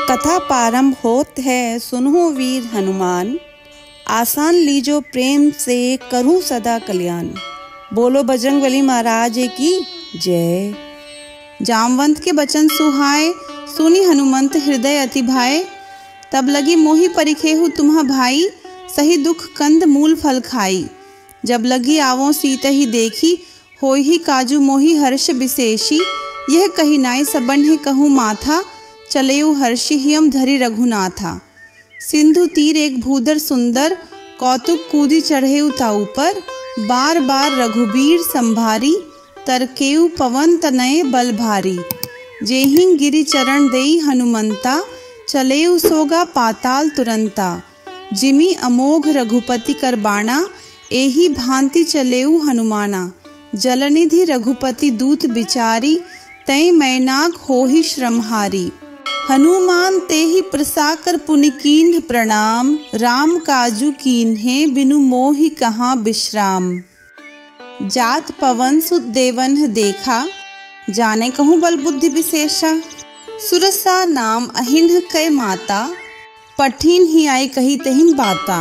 कथा प्रारंभ होत है, सुनो वीर हनुमान। आसान लीजो प्रेम से, करूं सदा कल्याण। बोलो बजरंगबली महाराज की जय। जामवंत के बचन सुहाए, सुनी हनुमंत हृदय अति भाए। तब लगी मोहि परिखेहु तुम्हा भाई, सही दुख कंद मूल फल खाई। जब लगी आवों सीत ही देखी, होई ही काजू मोहि हर्ष विशेषी। यह कही नाई सबन है कहूँ माथा, चलेऊ हर्षि हियम धरि रघुनाथा। सिंधु तीर एक भूधर सुंदर, कौतुक कूदी चढ़ेऊ ताऊ पर। बार बार रघुबीर संभारी, तरकेऊ पवन तनय बल भारी। जेहिं गिरि चरण देई हनुमंता, चलेऊ सोगा पाताल तुरंता। जिमि अमोघ रघुपति कर बाणा, एही भांति चलेऊ हनुमाना। जलनिधि रघुपति दूत बिचारी, तै मैनाक होहि श्रमहारी। हनुमान तेहि प्रसाकर पुनि कीन्ह प्रणाम। राम काजू कीन्हे, बिनु मोहि कहाँ विश्राम। जात पवन सुत देवन देखा, जाने कहूँ बल बुद्धि विशेषा। सुरसा नाम अहिन्ह कै माता, पठिन ही आई कही तहिन बाता।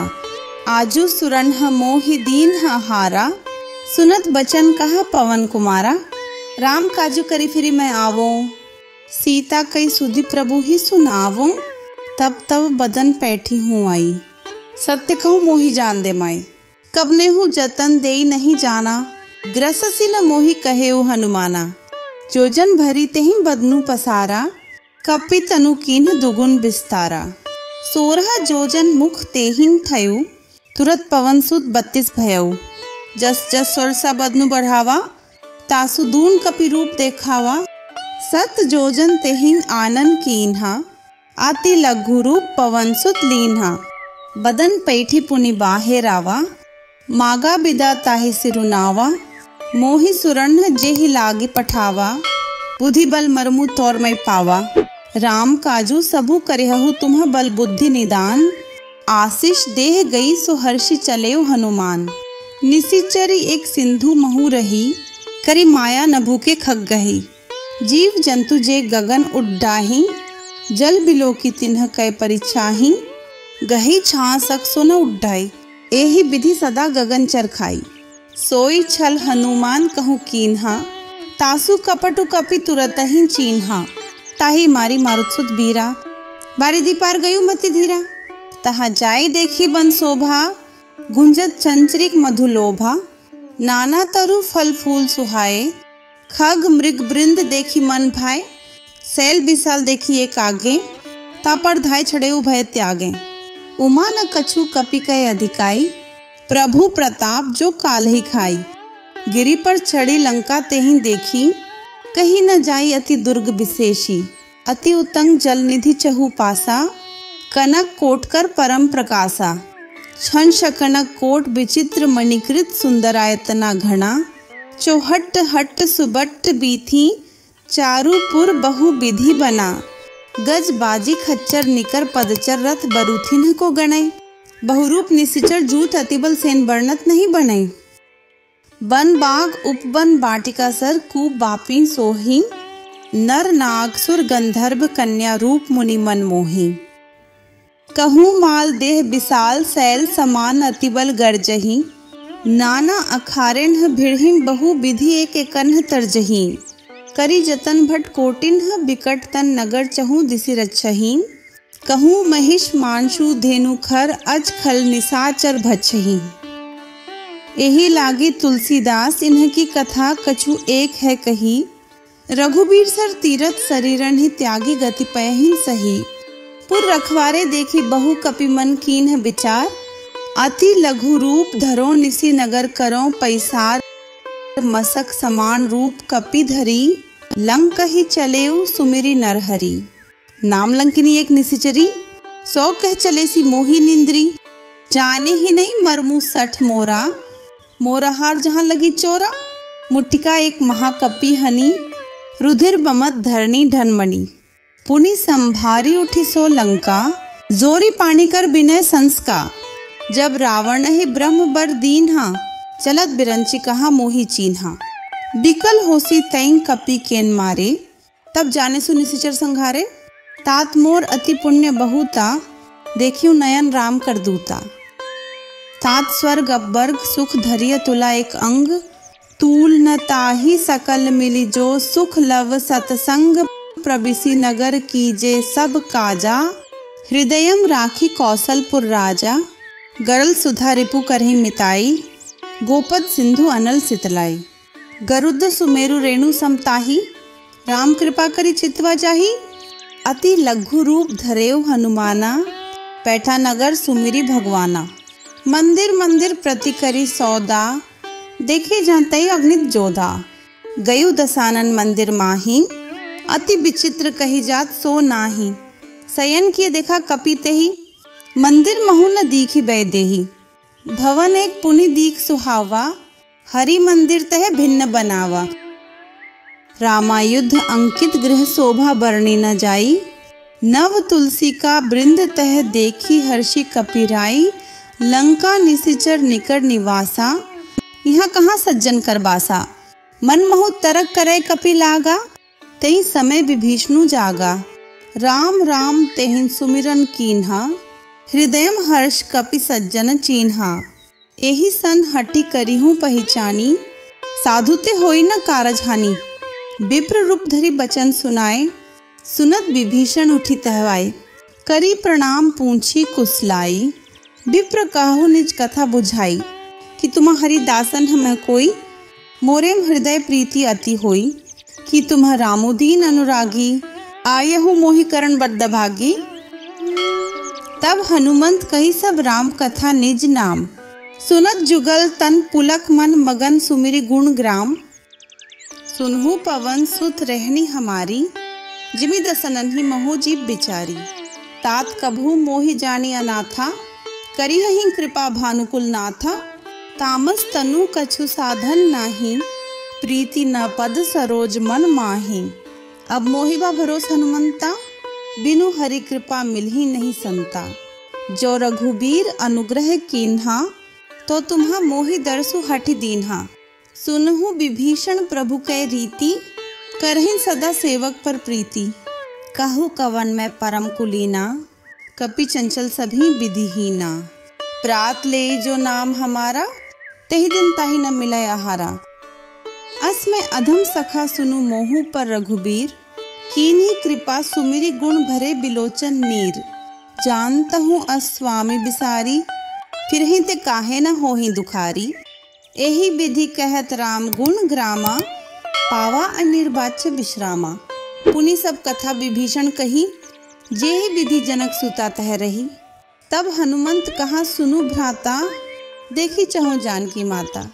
आजू सुरन्ह मोहि दीन्ह हारा, सुनत बचन कहा पवन कुमारा। राम काजू करी फिरी मैं आवों, सीता कई सुधि प्रभु ही सुनावों। तब तब बदन पैठी हूँ आई, सत्य कहूँ मोहि जान दे माई। कबने हूँ जतन देई नहीं जाना, ग्रससी न मोहि कहेऊ हनुमाना। जोजन भरी तेहि बदनु पसारा, कपि तनु कीन्ह दुगुन विस्तारा। 16 जोजन मुख तेहिन थयु, तुरत पवन सुत 32 भयउ। जस जस सुरसा बदनु बढ़ावा, तासु दून कपि रूप देखावा। 7 जोजन तेहिन आनन कीन्हा, आति लघु रूप पवन सुत लीन्हा। बदन पैठी पुनि बाहेर आवा, मागा बिदा ताहि सिरुनावा। मोहि सुरन्ह जेहि लागी पठावा, बुद्धि बल मरमु तोर मैं पावा। राम काजू सबु करेहु तुम्ह बल बुद्धि निदान, आशीष देह गई सो हर्षि चलेऊ हनुमान। निशिचरी एक सिंधु महु रही, करी माया न भूखे खग गही। जीव जंतु जे गगन उड्डाही, जल बिलो की तिन्ह कै परिछाही। गही छासक सो न उड्डाई, एहि विधि सदा गगन चरखाई। सोई छल हनुमान कहूँ कीन्हा, तासु कपटु कपि तुरत ही चीन्हा। ताही मारी मारुत सुत बीरा, बारी दी पार गयु मति धीरा। तहाँ जाई देखी बन शोभा, गुंजत चंचरिक मधुलोभा। नाना तरु फल फूल सुहाए, खग मृग बृंद देखी मन भाए। सैल विशाल देखी एक आगे, तापर धाय छड़े भय त्यागे। उमा न कछु कपि कै अधिकाई, प्रभु प्रताप जो काल ही खाई। गिरि पर चढ़ी लंका तेहि देखी, कहीं न जाई अति दुर्ग विशेषी। अति उतंग जल निधि चहु पासा, कनक कोटकर परम प्रकाशा। छन शकनक कोट विचित्र मणिकृत, सुंदरायतना घना। चौहट हट सुबट्ट बीथी, चारुपुर बहु विधि बना। गज बाजी खच्चर निकर, पदचर रथ बरूथिन को गणै। बहुरूप निशिचर जूथ, अतिबल सेन वर्णत नहीं बनै। वन बाग उपवन बाटिका सर, कूप बापी सोही। नर नाग सुर गंधर्व, कन्या रूप मुनि मन मोही। कहूँ माल देह विशाल, सैल समान अतिबल गर्जही। नाना अखारेन्ह भिड़हिं, बहु विधि एक एकन्ह तरजही। करी जतन भट कोटिन्ह, बिकट तन नगर चहु दिसि रक्षही। कहूँ महिष मांशु धेनु खर, अज खल निशाचर भक्षही। एही लागी तुलसीदास, इन्ह की कथा कछु एक है कही। रघुबीर सर तीरथ शरीरन ही, त्यागी गति पयहिं सही। पुर रखवारे देखी बहु कपि मन कीन्ह विचार। अति लघु रूप धरो निसि नगर करो पैसार। मसक समान रूप कपि धरी, लंक ही चलेऊ सुमिरी नरहरि। नाम लंकिनी एक निशिचरी, सौ कह चले सी मोहि निंद्री। जाने ही नहीं मरमु 60 मोरा, मोरा हार जहाँ लगी चोरा। मुट्टिका एक महाकपि हनी, रुधिर बमत धरनी ढनमणि। पुनि संभारी उठी सो लंका, जोरी पानी कर बिनय संस्का। जब रावण ही ब्रह्म बर दीन्हा, चलत बिरंची कहा मोहि चीन्हा। बिकल होसी तैं कपि केन मारे, तब जाने सु निशिचर संघारे। तात मोर अति पुण्य बहुता, देखियो नयन राम कर दूता। तात स्वर्ग अपवर्ग सुख धरिय तुला एक अंग, तूल न ताहि सकल मिली जो सुख लव सतसंग, प्रबिसी नगर कीजे सब काजा, हृदयम राखी कौशलपुर राजा, गरल सुधा रिपु करहि मिताई, गोपद सिंधु अनल सितलाई। गरुड़ सुमेरु रेणु समताही, राम कृपा करी चितवा जाही, अति लघु रूप धरेव हनुमाना, बैठा नगर सुमिरी भगवाना। मंदिर मंदिर प्रति करी सौदा, देखे जानते अग्नित जोधा, गयु दसानन मंदिर माही, अति विचित्र कही जात सो नाही, शयन किए देखा कपि तेहि, मंदिर महु न दीखी बैदेही, भवन एक पुनि दीख सुहावा, हरि मंदिर तह भिन्न बनावा। रामायुद्ध अंकित गृह शोभा बरनी न जाई, नव तुलसी का बृंद तह देखी हर्षि कपिराई, लंका निशिचर निकट निवासा, यहाँ कहाँ सज्जन कर बासा, मन महु तरक करे कपि लागा, तई समय विभीषणु जागा, राम राम तेहिन सुमिरन कीन्हा, हृदयम हर्ष कपि सज्जन चीन्हा। एहि सन हटि करिहूँ पहचानी, साधु ते होई न कारज हानि, विप्र रूप धरि बचन सुनाए, सुनत विभीषण उठी तहवाए, करी प्रणाम पूछी कुशलाई, विप्र कहु निज कथा बुझाई, कि तुम्हारी दासन हम कोई, मोरेम हृदय प्रीति अति होई, कि तुम्ह रामुदीन अनुरागी, आयहु मोहि करण बद्ध भागी। तब हनुमंत कही सब राम कथा निज नाम, सुनत जुगल तन पुलक मन मगन सुमिरि गुण ग्राम, सुनहु पवन सुत रहनी हमारी, जिमि दसनन ही महु जीव बिचारी। तात कभू मोहि जानी अनाथा, करिहहि कृपा भानुकुल नाथा, तामस तनु कछु साधन नाही, प्रीति न पद सरोज मन माही। अब मोहिबा भरोस हनुमंता, बिनु हरि कृपा मिलही नहीं संता, जो रघुबीर अनुग्रह कीन्हा, तो तुम्हा मोहि दरसु हठि दीन्हा। सुनहु विभीषण प्रभु कै रीति, करहिन सदा सेवक पर प्रीति, कहु कवन मैं परम कुलीना, कपि चंचल सभी विधिहीना। प्रात ले जो नाम हमारा, तेहि दिन ताहि न मिलय आहारा। अस में अधम सखा सुनु मोहु पर रघुबीर, कीन्ही कृपा सुमिरि गुण भरे बिलोचन नीर। जानता हूँ अस स्वामी बिसारी, फिरहि ते काहे न होहि दुखारी। एहि विधि कहत राम गुण ग्रामा, पावा अनिर्वाच्य विश्रामा। पुनि सब कथा विभीषण कही, जेहि विधि जनक सुता तह रही। तब हनुमंत कहा सुनु भ्राता, देखी चहु जानकी माता।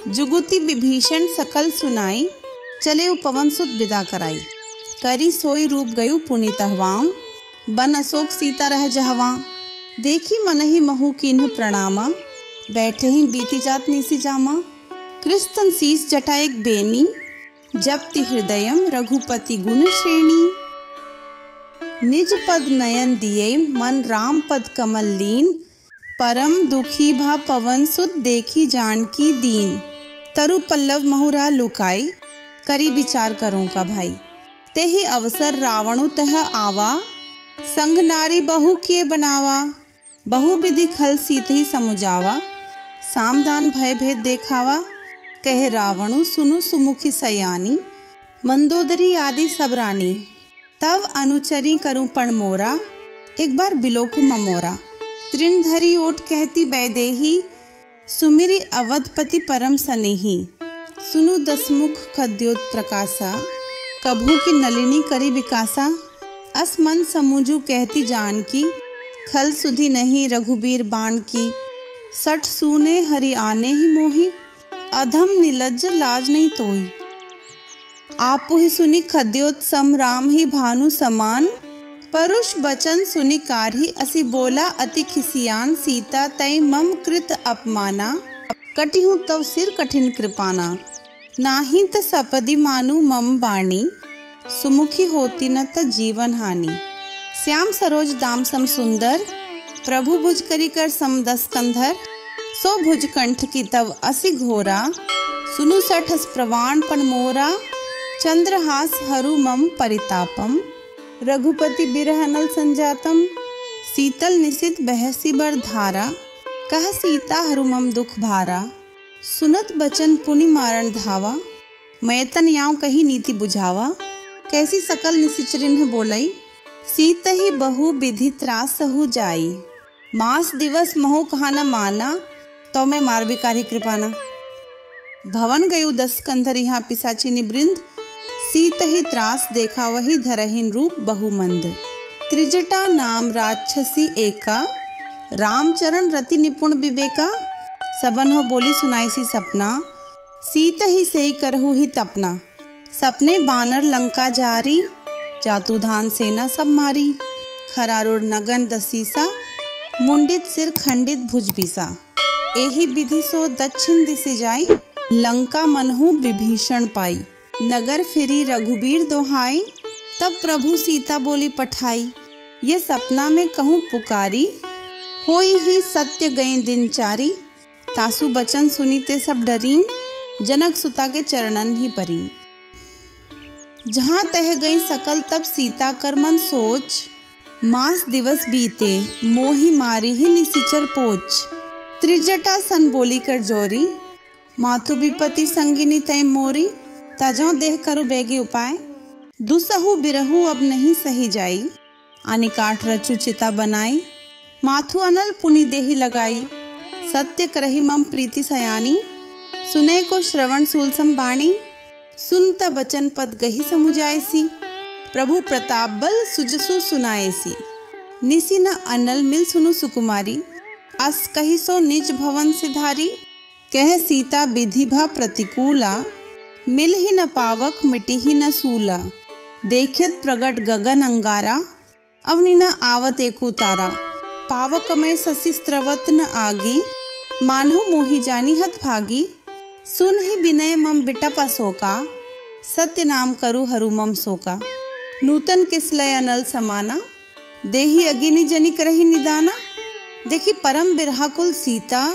जुगुति विभीषण सकल सुनाई, चले पवन सुत विदा कराई। करी सोई रूप गयु पुनि तहवाम, बन अशोक सीता रह जहवा। देखी मनहि महु कीन्ह प्रणामा, बैठे ही बीती जात निसी जामा। कृस्तन शीस जटा एक बेनी, जपति हृदयम रघुपति गुण श्रेणी। निज पद नयन दिए मन राम पद कमल लीन, परम दुखी भा पवन सुत देखी जानकी दीन। तरु पल्लव महुरा लुकाई, करी विचार करूं का भाई। तेहि अवसर रावणु तह आवा, संग नारी बहु किए बनावा। बहु विधि खल सीतहि समुझावा, सामदान भय भेद देखावा। कहे रावणु सुनु सुमुखी सयानी, मंदोदरी आदि सब रानी। तब अनुचरी करूं पण मोरा, एक बार बिलोकु ममोरा। तृण धरी ओट कहती बैदेही, सुमिरि अवधपति परम सनेही। सुनु दसमुख खद्योत प्रकाशा, कभू की नलिनी करी विकासा। अस मन समूझू कहती जानकी, खल सुधि नहीं रघुबीर बाण की। सठ सूने हरि आने ही मोही, अधम निलज्ज लाज नहीं तोही। आपु ही सुनी खद्योत सम राम ही भानु समान। परुष बचन सुनी कारही, असी बोला अति खिसियान। सीता तय मम कृत अपमाना, कटिहूँ तव सिर कठिन कृपाना। नाही त सपदि मानु मम बाणी, सुमुखी होती न त जीवन हानि। श्याम सरोज दाम सम सुंदर, प्रभु भुज करी कर सम दस कंधर। सो भुज कंठ की तव असी घोरा, सुनु सठस प्रवाण पण मोरा। चंद्रहास हरु मम परितापम, रघुपति बिरह अनल संजातम, शीतल निशित बहसी बर धारा, कह सीता हरुमम दुख भारा, सुनत बचन पुनि मारण धावा, मैतन याव कही नीति बुझावा, कैसी सकल निशिचरिन बोलई, सीत ही बहु विधि त्रास सहु जाई, मास दिवस महु कहा न माना, तो मैं मार विकारी कृपाना। भवन गयु 10 कंधर यहाँ पिसाची निवृंद, सीत ही त्रास देखा वही धरहीन रूप बहुमंद, त्रिजटा नाम राक्षसी एका, रामचरण रति निपुण विवेका, सबन हो बोली सुनाई सी सपना, सीत ही से करहु ही तपना, सपने बानर लंका जारी, जातु धान सेना सब मारी, खरारुड़ नगन दसीसा, मुंडित सिर खंडित भुजबीसा, एही विधि सो दक्षिण दिशे जाई, लंका मनहु विभीषण पाई, नगर फिरी रघुबीर दोहाई, तब प्रभु सीता बोली पठाई, ये सपना में कहूँ पुकारी, होई ही सत्य गए दिन चारी, तासु बचन सुनीते सब डरीन, जनक सुता के चरणन ही परी। जहाँ तह गई सकल तब सीता कर मन सोच, मास दिवस बीते मोही मारी ही निशिचर पोच, त्रिजटा सन बोली कर जोरी, मातु विपति संगिनी तय मोरी, तजो देह करु बेगे उपाय, दुसहु बिरहु अब नहीं सही जाई, आनी काट रचु चिता बनाई, माथु अनल पुनि देहि लगाई, सत्य करहि मम प्रीति सयानी, सुने को श्रवण सूलसम बाणी, सुनत बचन पद गही समुझाएसी, प्रभु प्रताप बल सुजसु सुनाएसी, निसी न अनल मिल सुनु सुकुमारी, अस कही सो निज भवन सिधारी, कह सीता विधि भा प्रतिकूला, मिल ही न पावक मिटी ही न सूला, देखित प्रगट गगन अंगारा, अवनि न आवत एकु तारा, पावक में ससी स्त्रवत न आगी, मानहु मोहि जानी हत भागी, सुन ही विनय मम बिटप अशोका, सत्य नाम करु हरु मम शोका, नूतन किसलय अनल समाना, देहि अगिनि जनि करहि निदाना, देखी परम बिरहाकुल सीता,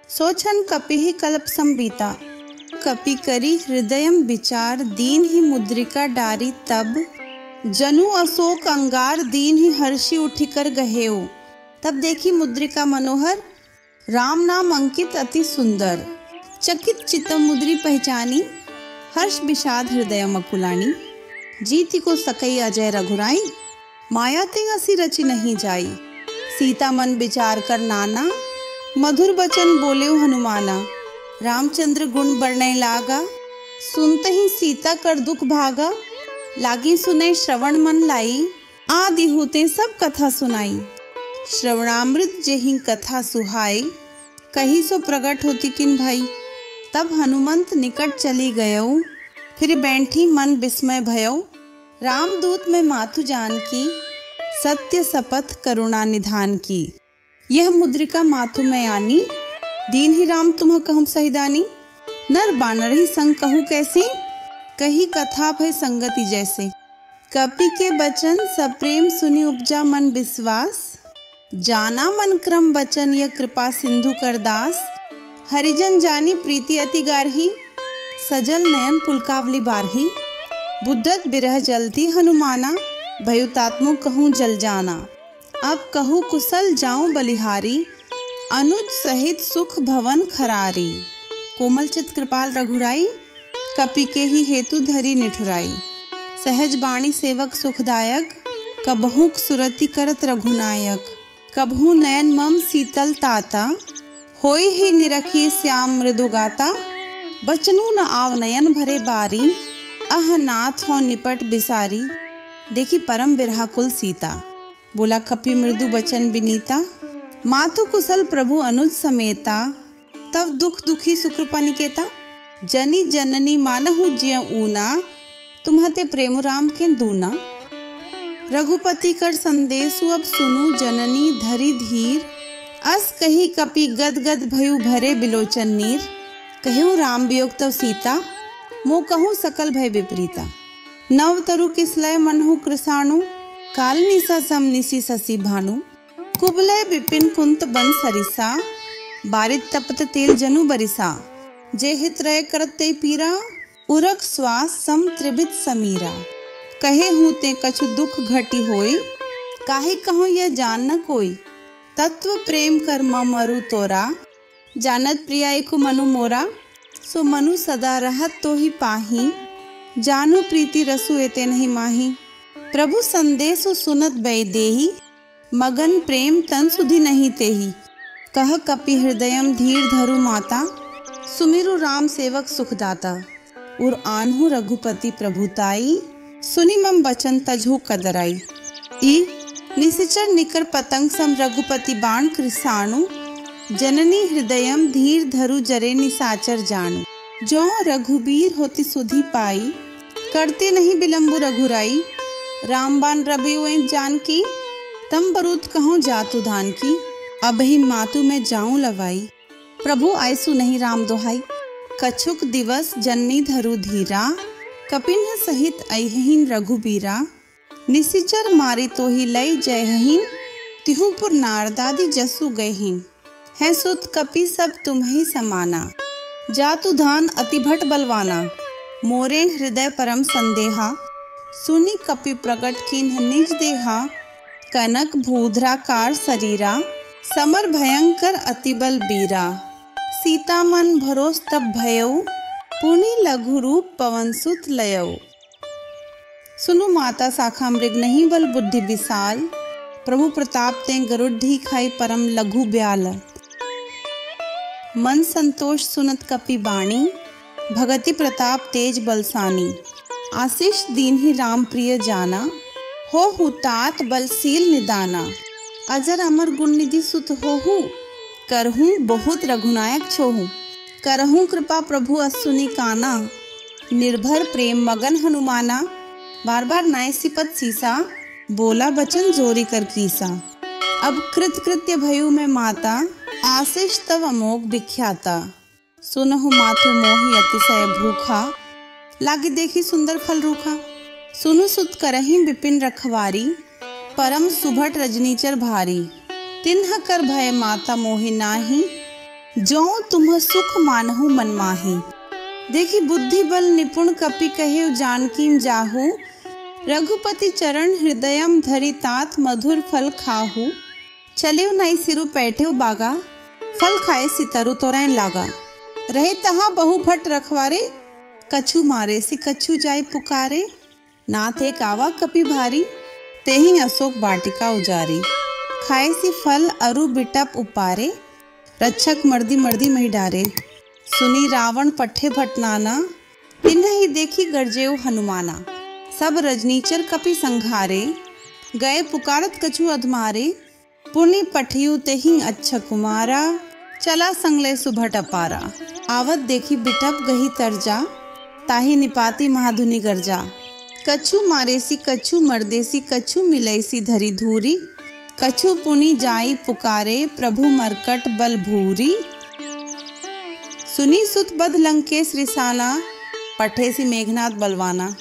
सोचन कपि ही कल्प संबीता, कपि करी हृदयम विचार, दीन ही मुद्रिका डारी तब, जनु अशोक अंगार दीन ही हर्षि उठिकर गहेऊ, तब देखी मुद्रिका मनोहर, राम नाम अंकित अति सुंदर, चकित चित्तम मुद्री पहचानी, हर्ष विषाद हृदय मकुलानी, जीति को सकई अजय रघुराई, माया ते असी रचि नहीं जाई, सीता मन विचार कर नाना, मधुर बचन बोले हनुमाना, रामचंद्र गुण बरनै लागा, सुनते ही सीता कर दुख भागा, लागी सुने श्रवण मन लाई, आदि होते सब कथा सुनाई, श्रवणामृत जेहि कथा सुहाई, कही सो प्रकट होती किन भाई, तब हनुमंत निकट चली गयो, फिर बैठी मन विस्मय भयो, रामदूत में माथु जान की, सत्य शपथ करुणा निधान की, यह मुद्रिका माथु में आनी, दीन ही राम तुम्ह कहूँ सहिदानी, नर बानर ही संग कहूँ कैसी, कही कथा भय संगति जैसे, कपि के बचन सप्रेम सुनि उपजा मन विश्वास, जाना मन क्रम बचन यह कृपा सिंधु कर दास, हरिजन जानी प्रीति अति गारही, सजल नयन पुलकावली बारही, बुद्धत बिरह जलती हनुमाना, भयुतात्मु कहूँ जल जाना, अब कहूँ कुशल जाऊं बलिहारी, अनुज सहित सुख भवन खरारी, कोमल चित कृपाल रघुराई, कपि के ही हेतु धरी निठुराई, सहज बाणी सेवक सुखदायक, कबहू सुरति करत रघुनायक, कबहू नयन मम शीतल ताता, होई ही निरखी श्याम मृदु गाता, बचनू न आव नयन भरे बारी, अह नाथ हो निपट बिसारी, देखी परम बिरहाकुल सीता, बोला कपि मृदु बचन विनीता, मातु कुशल प्रभु अनुज समेता, तब दुख दुखी सुकृपा निकेता, जनी जननी मानहु ज्य ऊना, तुम्हते प्रेम राम के दूना, रघुपति कर संदेशु अब सुनु जननी धरी धीर, अस कही कपि गद गद भयु भरे बिलोचन नीर, कहूँ राम वियोग तव सीता, मो कहूँ सकल भय विपरीता, नव तरु किसलय मनहु कृसाणु, काल निशा सम निशि शशि भानु, कुबलय विपिन कुंत बन सरिसा, बारित तपत तेल जनु बरिसा, जे हित रय करत ते पीरा, उरक श्वास सम त्रिबित समीरा, कहे हूँ ते कछु दुख घटी होई, काहे कहूँ यह जान न कोई। तत्व प्रेम कर मरु तोरा, जानत प्रिया एको मनु मोरा। सो मनु सदा रहत तो ही पाही, जानू प्रीति रसु एते नहीं माही। प्रभु संदेशु सुनत बै देही, मगन प्रेम तन सुधि नहीं तेही। कह कपि हृदयम धीर धरु माता, सुमिरु राम सेवक सुखदाता। उर आन्हु रघुपति प्रभुताई, सुनि मम बचन तजहु कदराई। ई निशिचर निकर पतंग सम रघुपति बाण कृसाणु, जननी हृदयम धीर धरु जरे निसाचर जानू। जो रघुबीर होती सुधि पाई, करते नहीं बिलम्बु रघुराई। रामबान रबि जानकी, तम बरूद कहूँ जातु धान की। अब ही मातु में जाऊं लवाई, प्रभु आयसु नहीं राम दोहाई। कछुक दिवस जननी धरु धीरा, कपिन सहित अहिन रघुबीरा। निशिचर मारे तो ही लय जयहीन, तिहुपुर नारदादी जसु गयहीन। है सुत कपि सब तुम्हें समाना, जातु धान अति भट बलवाना। मोरे हृदय परम संदेहा, सुनि कपि प्रकट कीन्ह निज देहा। कनक भूधराकार शरीरा, समर भयंकर अति बल बीरा। सीता मन भरोस तब भयउ, पुनि लघु रूप पवन सुत लयउ। सुनु माता शाखा मृग नहीं बल बुद्धि विशाल, प्रभु प्रताप ते गरुड्ढी खाई परम लघु ब्याल। मन संतोष सुनत कपि बाणी, भगति प्रताप तेज बलसानी। आशीष दीन ही राम प्रिय जाना, हो हुतात बलशील निदाना। अजर अमर गुण निधि सुत होहु, करहूँ बहुत रघुनायक छोहू। करहूँ कृपा प्रभु असुनि काना, निर्भर प्रेम मगन हनुमाना। बार बार नाय सिपत सीसा, बोला बचन जोरी कर कीसा। अब कृत कृत्य भयु में माता, आशीष तव अमोघ विख्याता। सुनहु माथु मोहि अतिशय भूखा, लागी देखी सुंदर फल रूखा। सुनु सुत करहि विपिन रखवारी, परम सुभट रजनीचर भारी। तिन्ह कर भय माता मोहि नाही, जो तुम सुख मानहु मन माही। देखी बुद्धि बल निपुण कपि कहे जानकी जाहू। रघुपति चरण हृदयम धरि तात मधुर फल खाहू। चलियो नई सिरु पैठेउ बागा, फल खाए सितरु तोरैन लागा। रहे तहाँ बहु भट रखवारे, कछु मारे से कछु जाय पुकारे। नाथ एक आवा कपि भारी, तेहि अशोक वाटिका उजारी। खाए सी फल अरु बिटप उपारे, रक्षक मर्दी मर्दी मही डारे। सुनी रावण पट्ठे भटनाना, तिन्ह ही देखी गरजेउ हनुमाना। सब रजनीचर कपि संघारे, गए पुकारत कछु अधमारे। पुनि पठियु तेहि अच्छा कुमारा, चला संगले सुभट अपारा। आवत देखी बिटप गही तरजा, ताहि निपाती महाधुनि गर्जा। कछु मारेसी कछु मर्देसी, कछु मिलैसी धरी धूरी। कछु पुनि जाई पुकारे, प्रभु मरकट बल भूरी। सुनी सुत बद लंकेश रिसाना, पठे सी मेघनाथ बलवाना।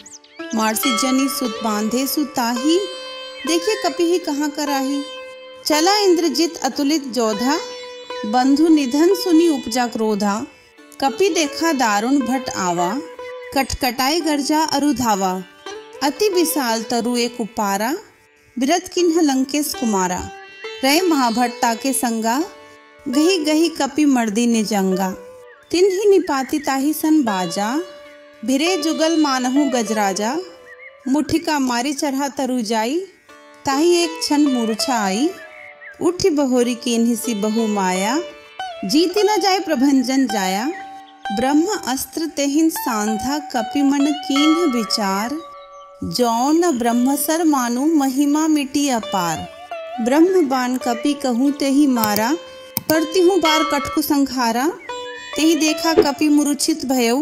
मारसी जनी सुत बांधे सुताही, देखिए कपि ही कहाँ कराही। चला इंद्रजित अतुलित जोधा, बंधु निधन सुनी उपजा क्रोधा। कपि देखा दारुण भट आवा, कटकटाई गर्जा अरु धावा। अति विशाल तरु एक उपारा, बिरत किन्ह लंकेश कुमारा। रहे महाभट्टा के संगा, गही गही कपि मर्दी निजंगा। तिन्हि निपाति ताहि सन बाजा, भिरे जुगल मानहु गजराजा। मुठिका मारी चढ़ा तरु जाई, ताहि एक क्षण मूर्छा आई। उठी बहोरी किन्हि सी बहु माया, जीति न जाय प्रभंजन जाया। ब्रह्म अस्त्र तेहिन सांधा, कपि मन कीन्ह विचार। जौन ब्रह्मसर मानु, महिमा मिटी अपार। ब्रह्म बान कपि कहूँ तेहि मारा, परतिहु बार कटकु संघारा। तेहि देखा कपि मूर्छित भयउ,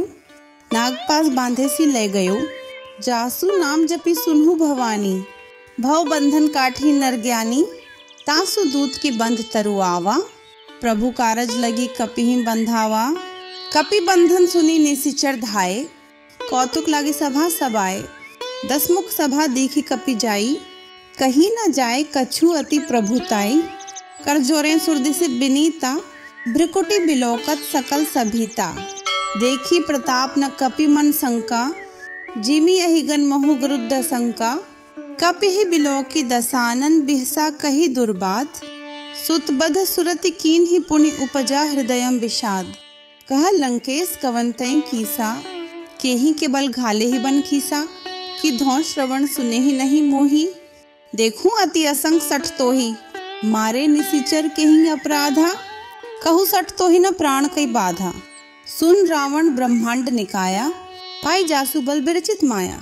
नागपास बांधे सी ले गयो। जासु नाम जपि सुनहु भवानी, भव बंधन काठी नर ज्ञानी। तासु दूत की बंध तरु आवा, प्रभु कारज लगी कपि ही बंधावा। कपि बंधन सुनी निशिचर धाये, कौतुक लागी सभा सबाए। दसमुख सभा देखी कपि जाई, कहीं न जाए कछु अति प्रभुताई। कर जोरे सुरदिसि बिनीता, भ्रिकुटि बिलोकत सकल सभीता। देखी प्रताप न कपि मन शंका, जिमी अहिगन महु गरुद्ध शंका, कपिहि बिलोकी दसानन बिहसा कही दुर्बात, सुतबध सुरति कीन ही पुनि उपजा हृदयम विषाद। कह लंकेश कवंतई कीसा, केही के बल घाले ही बन खीसा, कि धौ श्रवण सुने ही नहीं मोही। देखूं अति असंग सठ तो ही, मारे निशिचर केही अपराधा, कहू सठ तो ही न प्राण कई बाधा। सुन रावण ब्रह्मांड निकाया, पाई जासु बल बिरचित माया।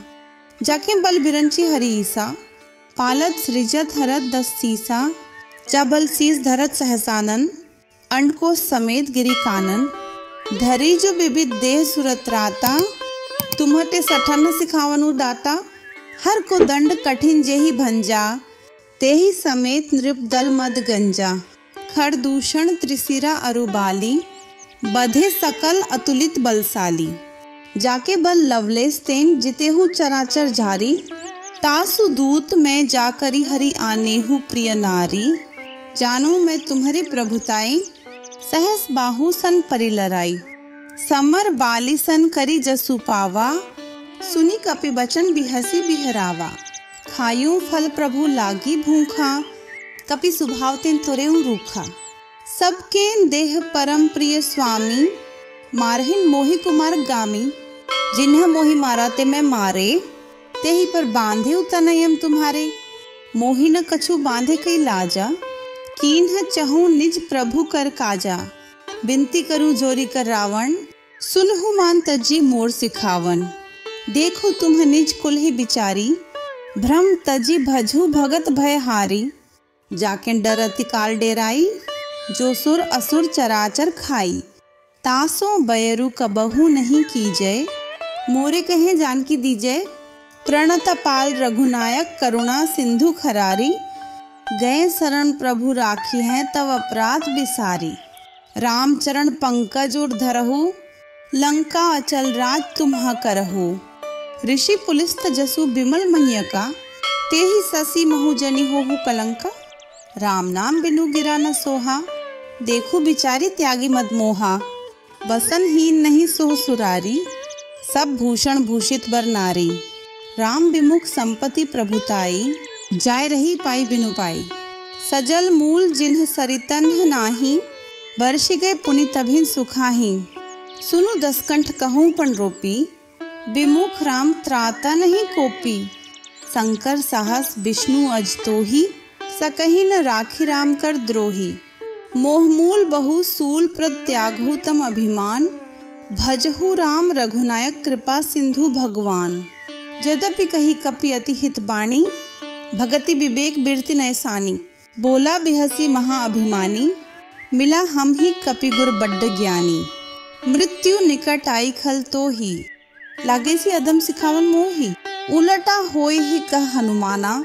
जाके बल बिरंची हरि ईसा, पालत सृजत हरत 10 सीसा। जा बल शीस धरत सहसानन, अंडकोश समेत गिरी कानन। धरी जो विविध देह सुरत राता, तुम्हते सठन सिखावनु दाता। हर को दंड कठिन जेहि भंजा, तेहि समेत नृप दल मद गंजा। खर दूषण त्रिशिरा अरुबाली, बधे सकल अतुलित बलशाली। जाके बल लवलेस तेन जितेहु चराचर झारी। तासु दूत मैं जाकरी हरि आनेहु प्रिय नारी। जानू मैं तुम्हारी प्रभुताई, सहस बाहु सन परिलराई। समर बाली सन करी जसु पावा, सुनी कपि बचन बिहसी बिहरावा। खायूं फल प्रभु लागी भूखा, कपि सुभाव तें तुरेऊ रूखा। सबके देह परम प्रिय स्वामी, मारहिन मोहि कुमार गामी। जिन्ह मोहि मारा ते मैं मारे, तेहि पर बांधे उतनयम तुम्हारे। मोहि न कछु बांधे कई लाजा, कीन्ह चहूं निज प्रभु कर काजा। बिनती करूं जोरी कर रावण, सुनहु मान तजी मोर सिखावन। देखो तुम्ह निज कुल ही बिचारी, भ्रम तजी भजू भगत भय हारी। जाके डरति काल डेराई, जो सुर असुर चराचर खाई। तासों बयरु कबहु नहीं कीजय, मोरे कहे जानकी दीजय। प्रणत पाल रघुनायक करुणा सिंधु खरारी। गए शरण प्रभु राखी हैं तव अपराध बिसारी। रामचरण पंकज उर धरहु, लंका अचल राज तुम्हा करहु। ऋषि पुलिस्त जसु बिमल मनियका, तेहि ससी महु जनि होहु कलंका। राम नाम बिनु गिरा न सोहा, देखो बिचारी त्यागी मद मोहा। बसन हीन नहीं सोह सुरारी, सब भूषण भूषित बर नारी। राम विमुख संपत्ति प्रभुताई, जाय रही पाई बिनु पाई। सजल मूल जिन्ह सरितन नाही, वर्षि गए पुनि तभिन सुखाही। सुनु दसकंठ कहूँ पण रोपी, विमुख राम त्राता नहीं कोपी। शंकर साहस विष्णु अज तोही, सकहि न राखी राम कर द्रोही। मोह मूल बहु सूल प्रत्यागहु तम अभिमान, भजहु राम रघुनायक कृपा सिंधु भगवान। यद्यपि कही कपि अति हित बाणी, भगति विवेक बिरति नैसानी। बोला बिहसी महा अभिमानी, मिला हम ही कपि गुर बड्ड ज्ञानी। मृत्यु निकट आई खल तो ही, लागे सी अदम सिखावन मोही। उलटा होय ही कह हनुमाना,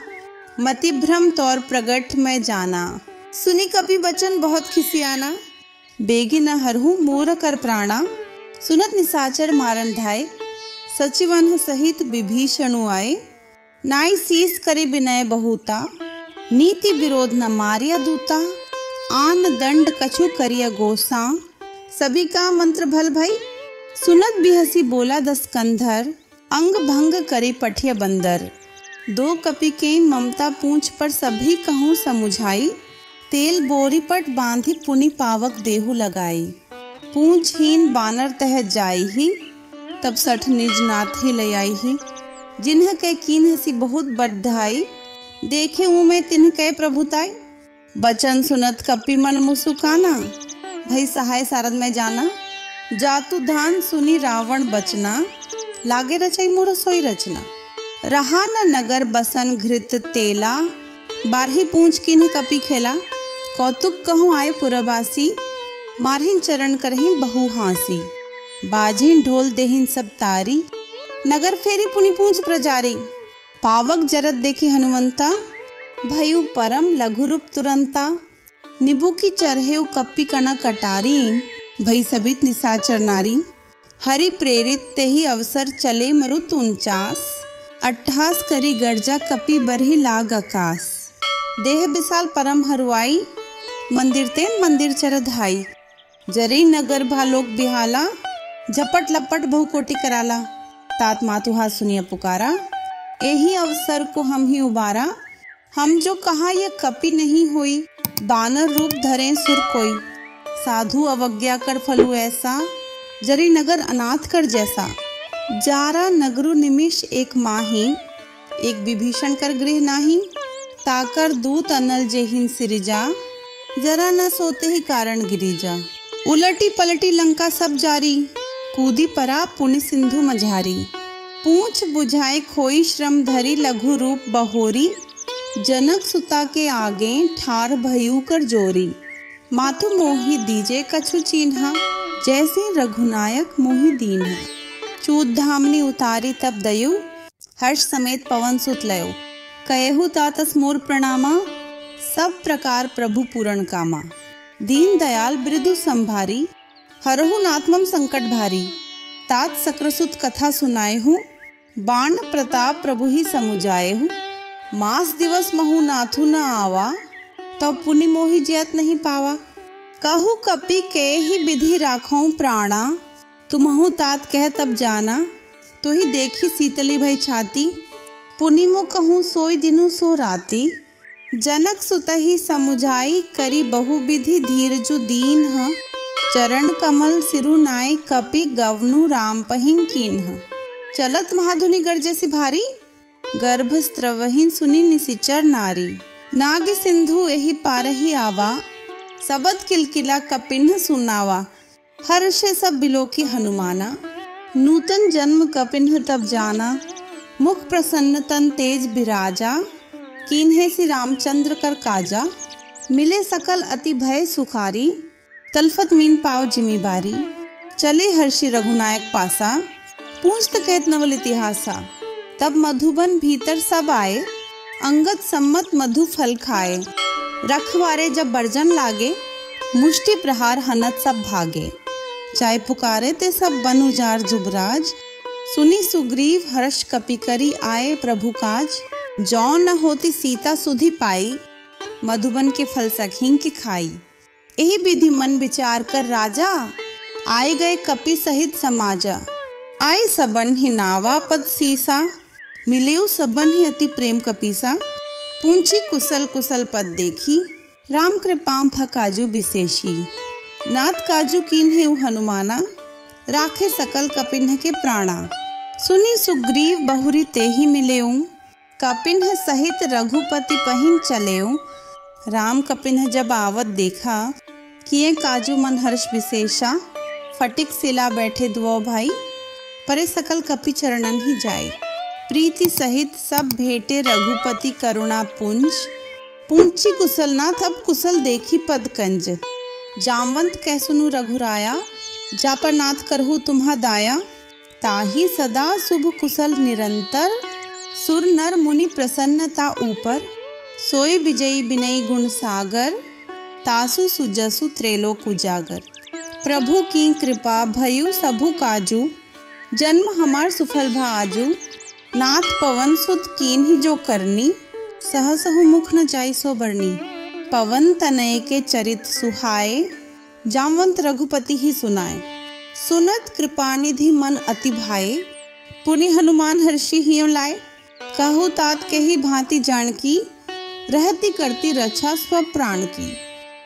मति भ्रम तौर प्रगट मैं जाना। सुनी कपि बचन बहुत खिसियाना, बेगी न हरहु मोर कर प्राणा। सुनत निसाचर मारन धाय, सचिवन सहित विभीषणु आए। नाई शीस करे विनय बहुता, नीति विरोध न मारिया दूता। आन दंड कछु करिया गोसा, सभी का मंत्र भल भई। सुनत बिहसी बोला 10 कंधर, अंग भंग करे पठिया बंदर। 2 कपि के ममता पूंछ पर सभी कहूँ समुझाई। तेल बोरी पट बांधी पुनि पावक देहु लगाई। पूंछहीन बानर तह जाई ही, तब सठ निज नाथ ही ले आई ही। जिन्ह के कीन हसी बहुत बधाई, देखे हूँ मैं तिन्ह के प्रभुताई। बचन सुनत कपि मन मुसुकाना, भई सहाय सारद में जाना। जातु धान सुनी रावण बचना, लागे रचई मोर सोई रचना। रहा न नगर बसन घृत तेला, बारही पूंछ किन्ह कपि खेला। कौतुक कहूँ आए पुरबासी, मारहिन चरण करहिन बहु हासी। बाजिन ढोल देहिन सब तारी, नगर फेरी पुनि पूंछ प्रजारी। पावक जरत देखी हनुमंता, भयु परम लघु रूप तुरंता। निबु की चरहेउ कपि कणा कटारी, भई सबित निसाचर नारी। हरि प्रेरित तेहि अवसर चले मरुत 49, 28 करी गर्जा कपि बरही लाग आकाश। देह विशाल परम हरुआई, मंदिर तेन मंदिर चरधाई। जरी नगर भालोक बिहाला, झपट लपट बहुकोटि कराला। तात मातु हाथ सुनिए पुकारा, यही अवसर को हम ही उबारा। हम जो कहा ये कपि नहीं होई, बानर रूप धरे सुर कोई। साधु अवज्ञा कर फलु ऐसा, जरी नगर अनाथ कर जैसा। जारा नगरु निमिष एक माही, एक विभीषण कर गृह नाही। ताकर दूत अनल जेहिन सिरिजा, जरा न सोते ही कारण गिरिजा। उलटी पलटी लंका सब जारी, कूदी परा पुनि सिंधु मझारी। पूंछ बुझाए खोई श्रम धरी, लघु रूप बहोरी। जनक सुता के आगे ठार भयू कर जोरी। मातु मोहि दीजे कछु चिन्हा, जैसे रघुनायक मोहि दीन्हा। चूत धामनी उतारी तब दयु, हर्ष समेत पवन सुत लयो। कयहु तातस मोर प्रणामा, सब प्रकार प्रभु पूरण कामा। दीन दयाल बिरधु संभारी, हरहु नाथमम संकट भारी। तात सक्रसुत कथा सुनाए हूँ, बाण प्रताप प्रभु ही समुझाए हूँ। मास दिवस महु नाथु न आवा, तब पुनि मोहि जयत नहीं पावा। कहु कपि के ही विधि राखौं प्राणा, तुमहु तात कह तब जाना। तो ही देखी शीतली भई छाती, पुनि मो कहूँ सोई दिनु सो राती। जनक सुत ही समुझाई, करी बहु विधि धीरजु दीन्ह। चरण कमल सिरु नाय, कपि गवनु राम पहिं कीन्ह। चलत महाधुनि गर्जसि भारी, गर्भ स्त्रवहिं सुनि निसिचर नारी। नाग सिंधु एहि पारहि आवा, सबद किलकिला कपिन्ह सुनावा। हर्षे सब बिलोकी हनुमाना, नूतन जन्म कपिन्ह तब जाना। मुख प्रसन्न तन तेज बिराजा, कीन्हे श्री रामचंद्र कर काजा। मिले सकल अति भय सुखारी, तलफत मीन पाव जिमी बारी। चले हर्षि रघुनायक पासा, पूछत कहत नवल इतिहासा। तब मधुबन भीतर सब आए, अंगद सम्मत मधु फल खाए। रखवारे जब बरजन लागे, मुष्टि प्रहार हनत सब भागे। चाय पुकारे ते सब बन उजार जुबराज, सुनी सुग्रीव हर्ष कपि करी आए प्रभु काज। जौ न होती सीता सुधि पाई, मधुबन के फल सखीं के खाई। यही विधि मन विचार कर राजा, आए गए कपि सहित समाजा। आए सबन ही नावा पद सीसा, मिलेउ सबन ही अति प्रेम कपीसा। पूंछी कुशल कुशल पद देखी, राम कृपाम काजू विशेषी। नाथ काजू कीन्हे हनुमाना, राखे सकल कपिन्ह के प्राणा। सुनी सुग्रीव बहुरी ते ही मिलेऊ, कपिन्ह सहित रघुपति पहिं चलेऊ। राम कपिन्ह जब आवत देखा, किए काजू मन हर्ष विशेषा। फटिक सिला बैठे दुओ भाई, परे सकल कपि चरणन ही जाए। प्रीति सहित सब भेटे रघुपति करुणा पुंज। पूंछी कुशल नाथ अब कुशल देखी पद कंज। जामवंत कह सुनु रघुराया, जा पर नाथ करहु तुम्हा दाया। ताही सदा शुभ कुशल निरंतर, सुर नर मुनि प्रसन्नता ऊपर। सोई विजयी बिनयी गुण सागर, तासु सुजसु त्रेलोक उजागर। प्रभु की कृपा भयु सबु काजू, जन्म हमार सुफल भा आजू। नाथ पवन सुत कीन्हि जो करनी, सहसहु मुख न जाई सो बरनी। पवन तनय के चरित सुहाए, जामवंत रघुपति ही सुनाए। सुनत कृपानिधि मन अति भाए, पुनि हनुमान हर्षि हिय लाए। कहु तात के ही भांति जानकी, रहती करती रक्षा स्व प्राण की।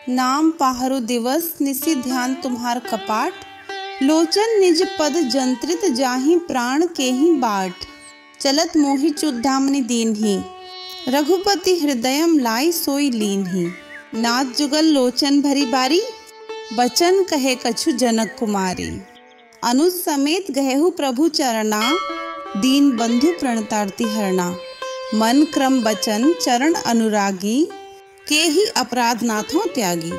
नाम पाहरु दिवस निशि ध्यान तुम्हार कपाट, लोचन निज पद जंत्रित जाहि प्राण के ही बाट। चलत मोहि चुद्धामनि दीन्हि, रघुपति हृदयम लाई सोई लीन्हि। नाथ जुगल लोचन भरी बारी, बचन कहे कछु जनक कुमारी। अनुज समेत गहेहु प्रभु चरना, दीन बंधु प्रणतारती हरना। मन क्रम बचन चरण अनुरागी, के ही अपराध नाथों त्यागी।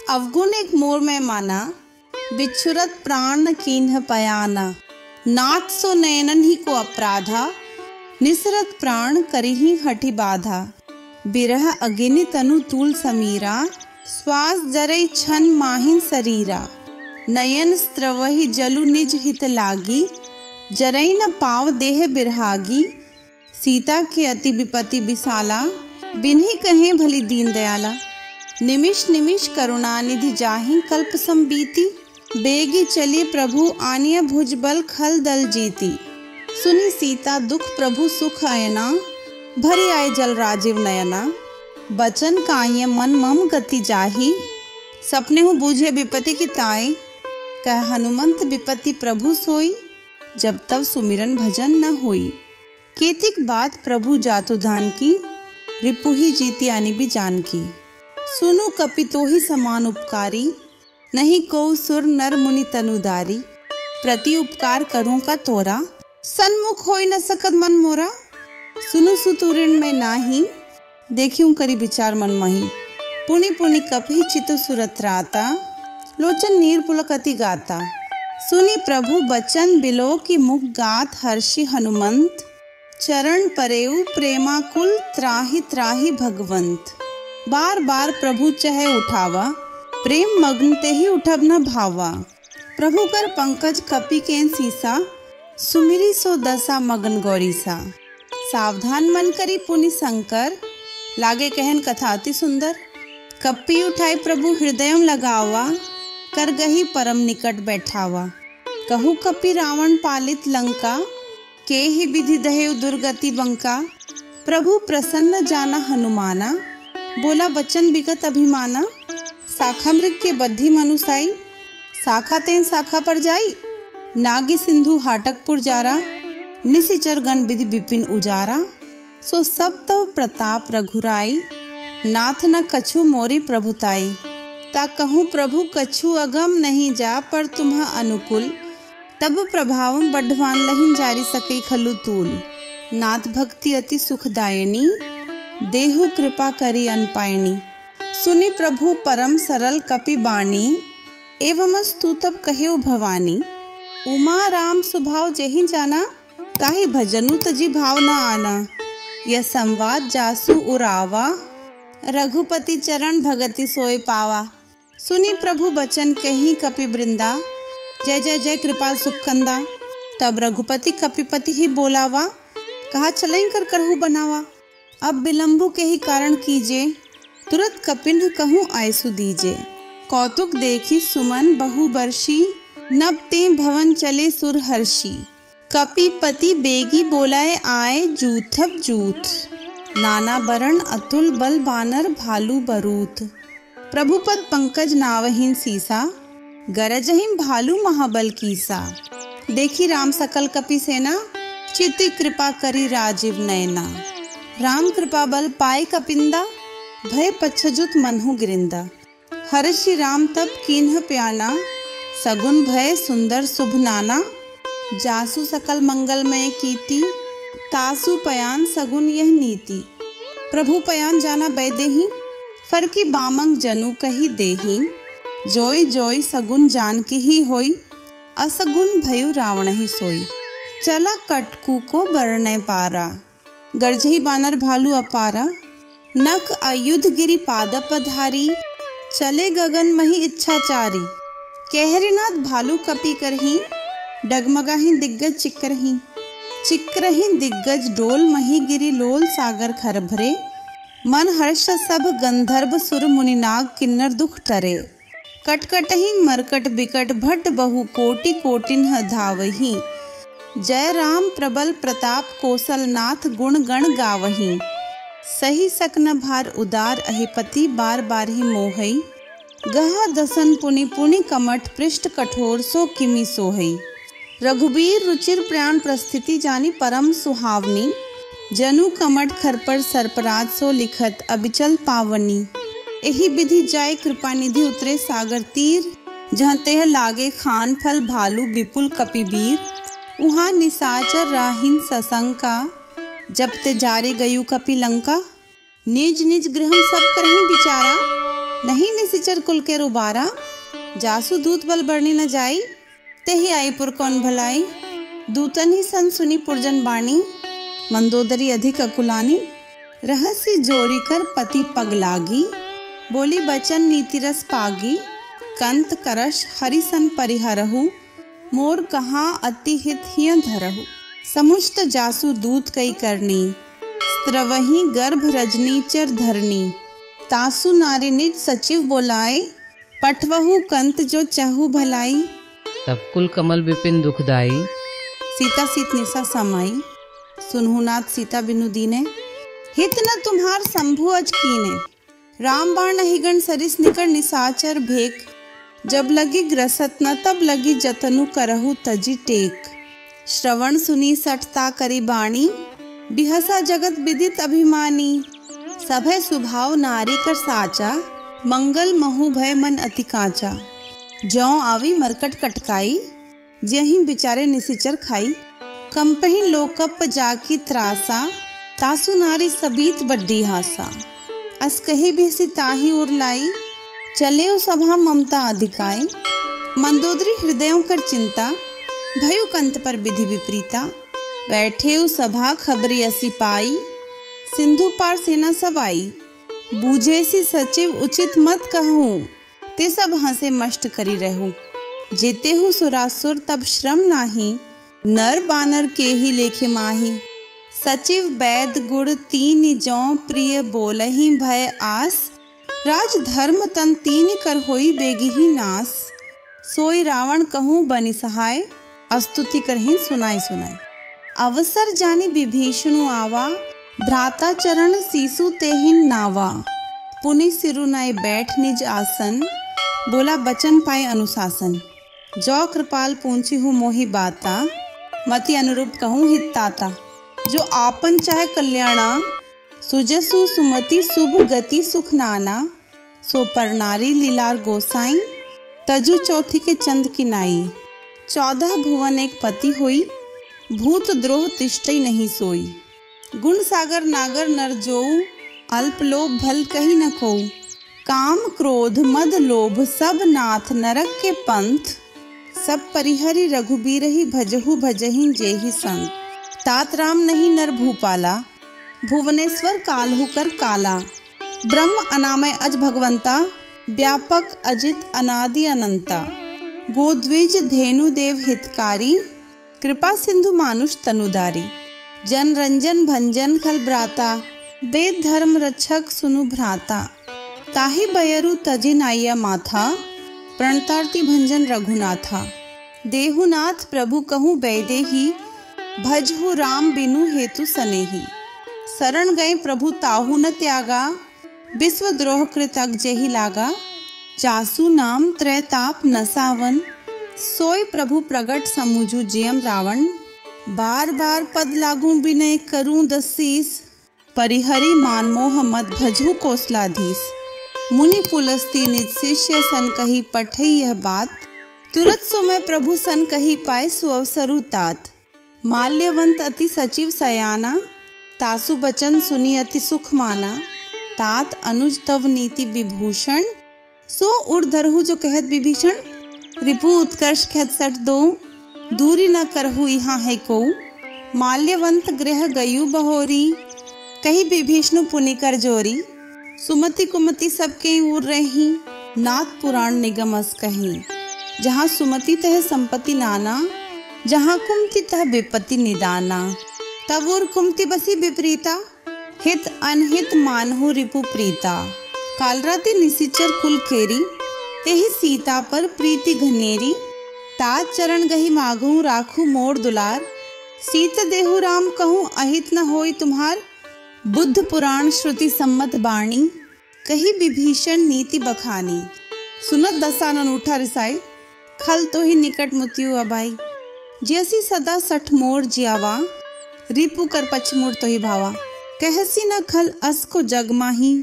अवगुण एक मोर में माना, बिछुरत प्राण कीन्ह पयाना। नाथ सो नयनन ही को अपराधा, निसरत प्राण करिहि हठि बाधा। बिरह अगिनि तनु तूल समीरा, श्वास जरई छन माहिन शरीरा। नयन स्त्रवहि जलु निज हित लागी, जरई न पाव देह बिरहागी। सीता के अति विपति विशाला, बिन्ही कहें भली दीन दयाला। निमिष निमिष करुणानिधि जाहि कल्प संबीति, बेगी चलिए प्रभु आनिय भुजबल खल दल जीती। सुनी सीता दुख प्रभु सुख अयना, भरी आए जल राजीव नयना। बचन काये मन मम गति जाही, सपने हूँ बूझे विपत्ति की ताई। कह हनुमंत विपत्ति प्रभु सोई, जब तब सुमिरन भजन न होई। केतिक बात प्रभु जातु धान की, रिपु ही जीती आनी भी जान की। सुनु कपि तो ही समान उपकारी, नहीं को सुर नर मुनि तनुदारी। प्रति उपकार करूं का तोरा, सन्मुख होई न सकत मन मोरा। सुनु सुतुरिण में नाही, देखियूं करी विचार मन मही। पुनि पुनि कपि चितु सुरत राता, लोचन नीर पुलकति गाता। सुनी प्रभु बचन बिलो की मुख गात, हर्षि हनुमंत चरण परेऊ प्रेमाकुल। त्राहि त्राहि भगवंत, बार बार प्रभु चहे उठावा, प्रेम मग्न ते ही उठब न भावा। प्रभु कर पंकज कपि केन सीसा, सुमिरी सो दशा मगन गौरीसा। सावधान मन करी पुनि शंकर, लागे कहन कथा अति सुंदर। कपि उठाई प्रभु हृदयम लगावा, कर गही परम निकट बैठावा। कहु कपि रावण पालित लंका, के ही विधि दहेउ दुर्गति बंका। प्रभु प्रसन्न जाना हनुमाना, बोला बचन विगत अभिमाना। शाखा मृग के बद्धि मनुसाई, शाखा तेन शाखा पर जाई। नागी सिंधु हाटकपुर जारा, निशिचर गण विधि विपिन उजारा। सो सब तव प्रताप रघुराई, नाथ न कछु मोरी प्रभुताई। ता कहूँ प्रभु कछु अगम नहीं जा, पर तुम्हा अनुकूल। तब प्रभाव बढ़वान लहिन जारी सके खलु तूल। नाथ भक्ति अति सुखदायिनी, देहु कृपा करी अनपायनी। सुनि प्रभु परम सरल कपि बाणी, एवं स्तु तब कहेउ भवानी। उमा राम सुभाव जेहि जाना, ताहि भजनु तजी भाव न आना। यह संवाद जासु उरावा, रघुपति चरण भगति सोय पावा। सुनी प्रभु बचन कहीं कपि वृंदा, जय जय जय कृपाल सुखकंदा। तब रघुपति कपिपति ही बोलावा, कहा चलई कर करहु बनावा। अब विलंबु के ही कारण कीजे, तुरंत कपिन कहूँ आयसु दीजे। कौतुक देखी सुमन बहु बर्षी, नब ते भवन चले सुर हर्षी। कपिपति बेगी बोलाए आए, जूथब जूथ। नाना बरण अतुल बल बानर भालू बरूथ। प्रभुपद पंकज नावहीन सीसा, गरजहिम भालू महाबल कीसा। देखी राम सकल कपि सेना, चिति कृपा करी राजीव नयना। राम कृपा बल पाए कपिंदा, भय पच्छजुत मनहु गिरिंदा। हर्षि राम तब कीन्ह प्याना, सगुन भय सुंदर शुभ नाना। जासु सकल मंगलमय कीर्ति, तासु पयान सगुन यह नीति। प्रभु पयान जाना बैदेही, फरकी बामंग जनु कही देही। जोई जोई सगुन जान की ही होई, असगुन भयु रावण ही सोई। चला कटकू को बरने पारा, गर्जही बानर भालू अपारा। नख अयुध गिरी पादप धारी, चले गगन मही इच्छाचारी। कहरीनाथ भालू कपि करही, डगमगाही दिग्गज चिक्करही। चिक्करही दिग्गज डोल मही गिरी लोल सागर खर भरे। मन हर्ष सब गंधर्व सुर मुनिनाग किन्नर दुख टरे। कटकटही मरकट बिकट भट बहु कोटि कोटिन धावही। जय राम प्रबल प्रताप कौशलनाथ गुण गण गावही। सही सकन भार उदार अहिपति बार बार ही मोहई। गहा दसन पुनि पुनि कमठ पृष्ठ कठोर सो किमि सोहई। रघुबीर रुचिर प्राण प्रस्थिति जानी परम सुहावनी। जनु कमठ खरपर सरपराज सो लिखत अबिचल पावनी। एही विधि जाय कृपा निधि उतरे सागर तीर। जहाँ तेह लागे खान फल भालू विपुल कपिबीर। उहाँ निसाचर राहिन सशंका, जब ते जारे गयु कपि लंका। निज निज गृहम सब करहीं बिचारा, नहीं निसिचर कुल के रुबारा। जासु दूत बल बरनी न जाई, तेहि आई पुर कौन भलाई। दूतन ही सन सुनी पुरजन बाणी, मंदोदरी अधिक अकुलानी। रहस्य जोरी कर पति पग लागी, बोली बचन नीति रस पागी। कंत करश हरिसन परिहरहु, मोर कहाँ अति हित हिय धरहु। समुष्ट जासु दूत कई करनी, स्त्रवही गर्भ रजनी चर धरनी। तासु नारी निज सचिव बोलाए, पठवहु कंत जो चाहु भलाई। तब कुल कमल विपिन दुखदाई, सीता सीत निशा समाई, सुनहुनाथ सीता बिनु दीने, हित न तुम्हार शंभु अज कीने। राम बाण हिगण सरिस निकट निशाचर भेक, जब लगी ग्रसत न तब लगी जतनु करहु तजी टेक। श्रवण सुनी सठता करी बाणी, बिहसा जगत विदित अभिमानी। सभय सुभाव नारी कर साचा, मंगल महु भय मन अति काचा। जौ आवी मरकट कटकाई, जहीं बिचारे निसिचर खाई। कंपही लोकप जाकी त्रासा, तासु नारी सबीत बड्डी हासा। अस कही भी ताही उर लाई, चले सभा ममता अधिकाई। मंदोदरी हृदयों कर चिंता, भयु कंत पर विधि विपरीता। बैठे सभा खबरी असी पाई, सिंधु पार सेना सब आई। बूझे सी सचिव उचित मत कहूँ, ते सब हंसे मष्ट करी रहूं। जेते हूँ सुरासुर तब श्रम नाही, नर बानर के ही लेखे माही। सचिव वैद गुण तीन जौ, प्रिय बोलहि भय आस। राज धर्म तन तीन कर होई बेगिही नास। सोई रावण कहूँ बनि सहाय, स्तुति करहि सुनाई सुनाई। अवसर जानी विभीषणु आवा, भ्राता चरण सीसु तेहिन नावा। पुनि सिरुनाई बैठ निज आसन, बोला बचन पाए अनुशासन। जो कृपाल पूंछी हूँ मोहि बाता, मति अनुरूप कहूँ हिताता। जो आपन चाहे कल्याणा, सुजसु सुमति शुभ गति सुख नाना। सो पर नारी लीलार गोसाई, तजु चौथी के चंद की नाई। 14 भुवन एक पति होई, भूत द्रोह तिष्ठई नहीं सोई। गुण सागर नागर नर जोऊ, अल्प लोभ भल कही न खोऊ। काम क्रोध मद लोभ सब नाथ, नरक के पंथ। सब परिहरि रघुबीर ही, भजहु भजहि जेहि संत। तात राम नहीं नर भूपाला, भुवनेश्वर काल्हु कर काला। ब्रह्म अनामय अज भगवंता, व्यापक अजित अनादि अनंता। गोद्विज धेनु देव हितकारी, कृपा सिंधु मानुष तनुदारी। जन रंजन भंजन खल भ्राता, वेद धर्म रक्षक सुनु भ्राता। ताहि बयरु तजि नाइया माथा, प्रणतार्ति भंजन रघुनाथा। देहुनाथ प्रभु कहूँ बैदेही, भजहु राम बिनु हेतु सनेही। शरण गए प्रभु ताहु न त्यागा, विश्व द्रोह कृतक जेहि लागा। जासु नाम त्रैताप नसावन, सोई प्रभु प्रगट समुझु जियम रावण। बार बार पद लागू विनय करूं दसीस, परिहरि मान मोह मत भजहु कौशलाधीश। मुनि पुलस्ती निज शिष्य सन कही पठई यह बात, तुरत सुमय प्रभु सन कही पाए सुअवसरु तात। माल्यवंत अति सचिव सयाना, तासु बचन सुनी अति सुख माना। तात अनुज तव नीति विभूषण, सो उर्धरहु जो कहत विभीषण। रिपु उत्कर्ष कहत सठ दो, दूरी न करहु यहाँ है को। माल्यवंत गृह गयु बहोरी, कही विभीषण पुनि कर जोरी। सुमति कुमति सबके उर रही, नाथ पुराण निगम अस कहीं। जहाँ सुमति तह संपत्ति नाना, जहाँ कुमति तह विपत्ति निदाना। तब उर कुमति बसी विपरीता, हित अनहित मानहु रिपु प्रीता। कालराति निसिचर कुल केरी, तेहि सीता पर प्रीति घनेरी। तात चरण गही मागहु राखू मोर दुलार। सीत देहु राम कहूँ अहित न होई तुम्हार। बुद्ध पुराण श्रुति सम्मत बाणी, कही विभीषण नीति बखानी। सुनत दसानन उठा रिसाई, खल तो ही निकट मुतियु अबाई। जैसी सदा सठ मोर जियावा, रिपु कर पछमुड़ तो ही भावा। कहसी न खल अस को जग माही,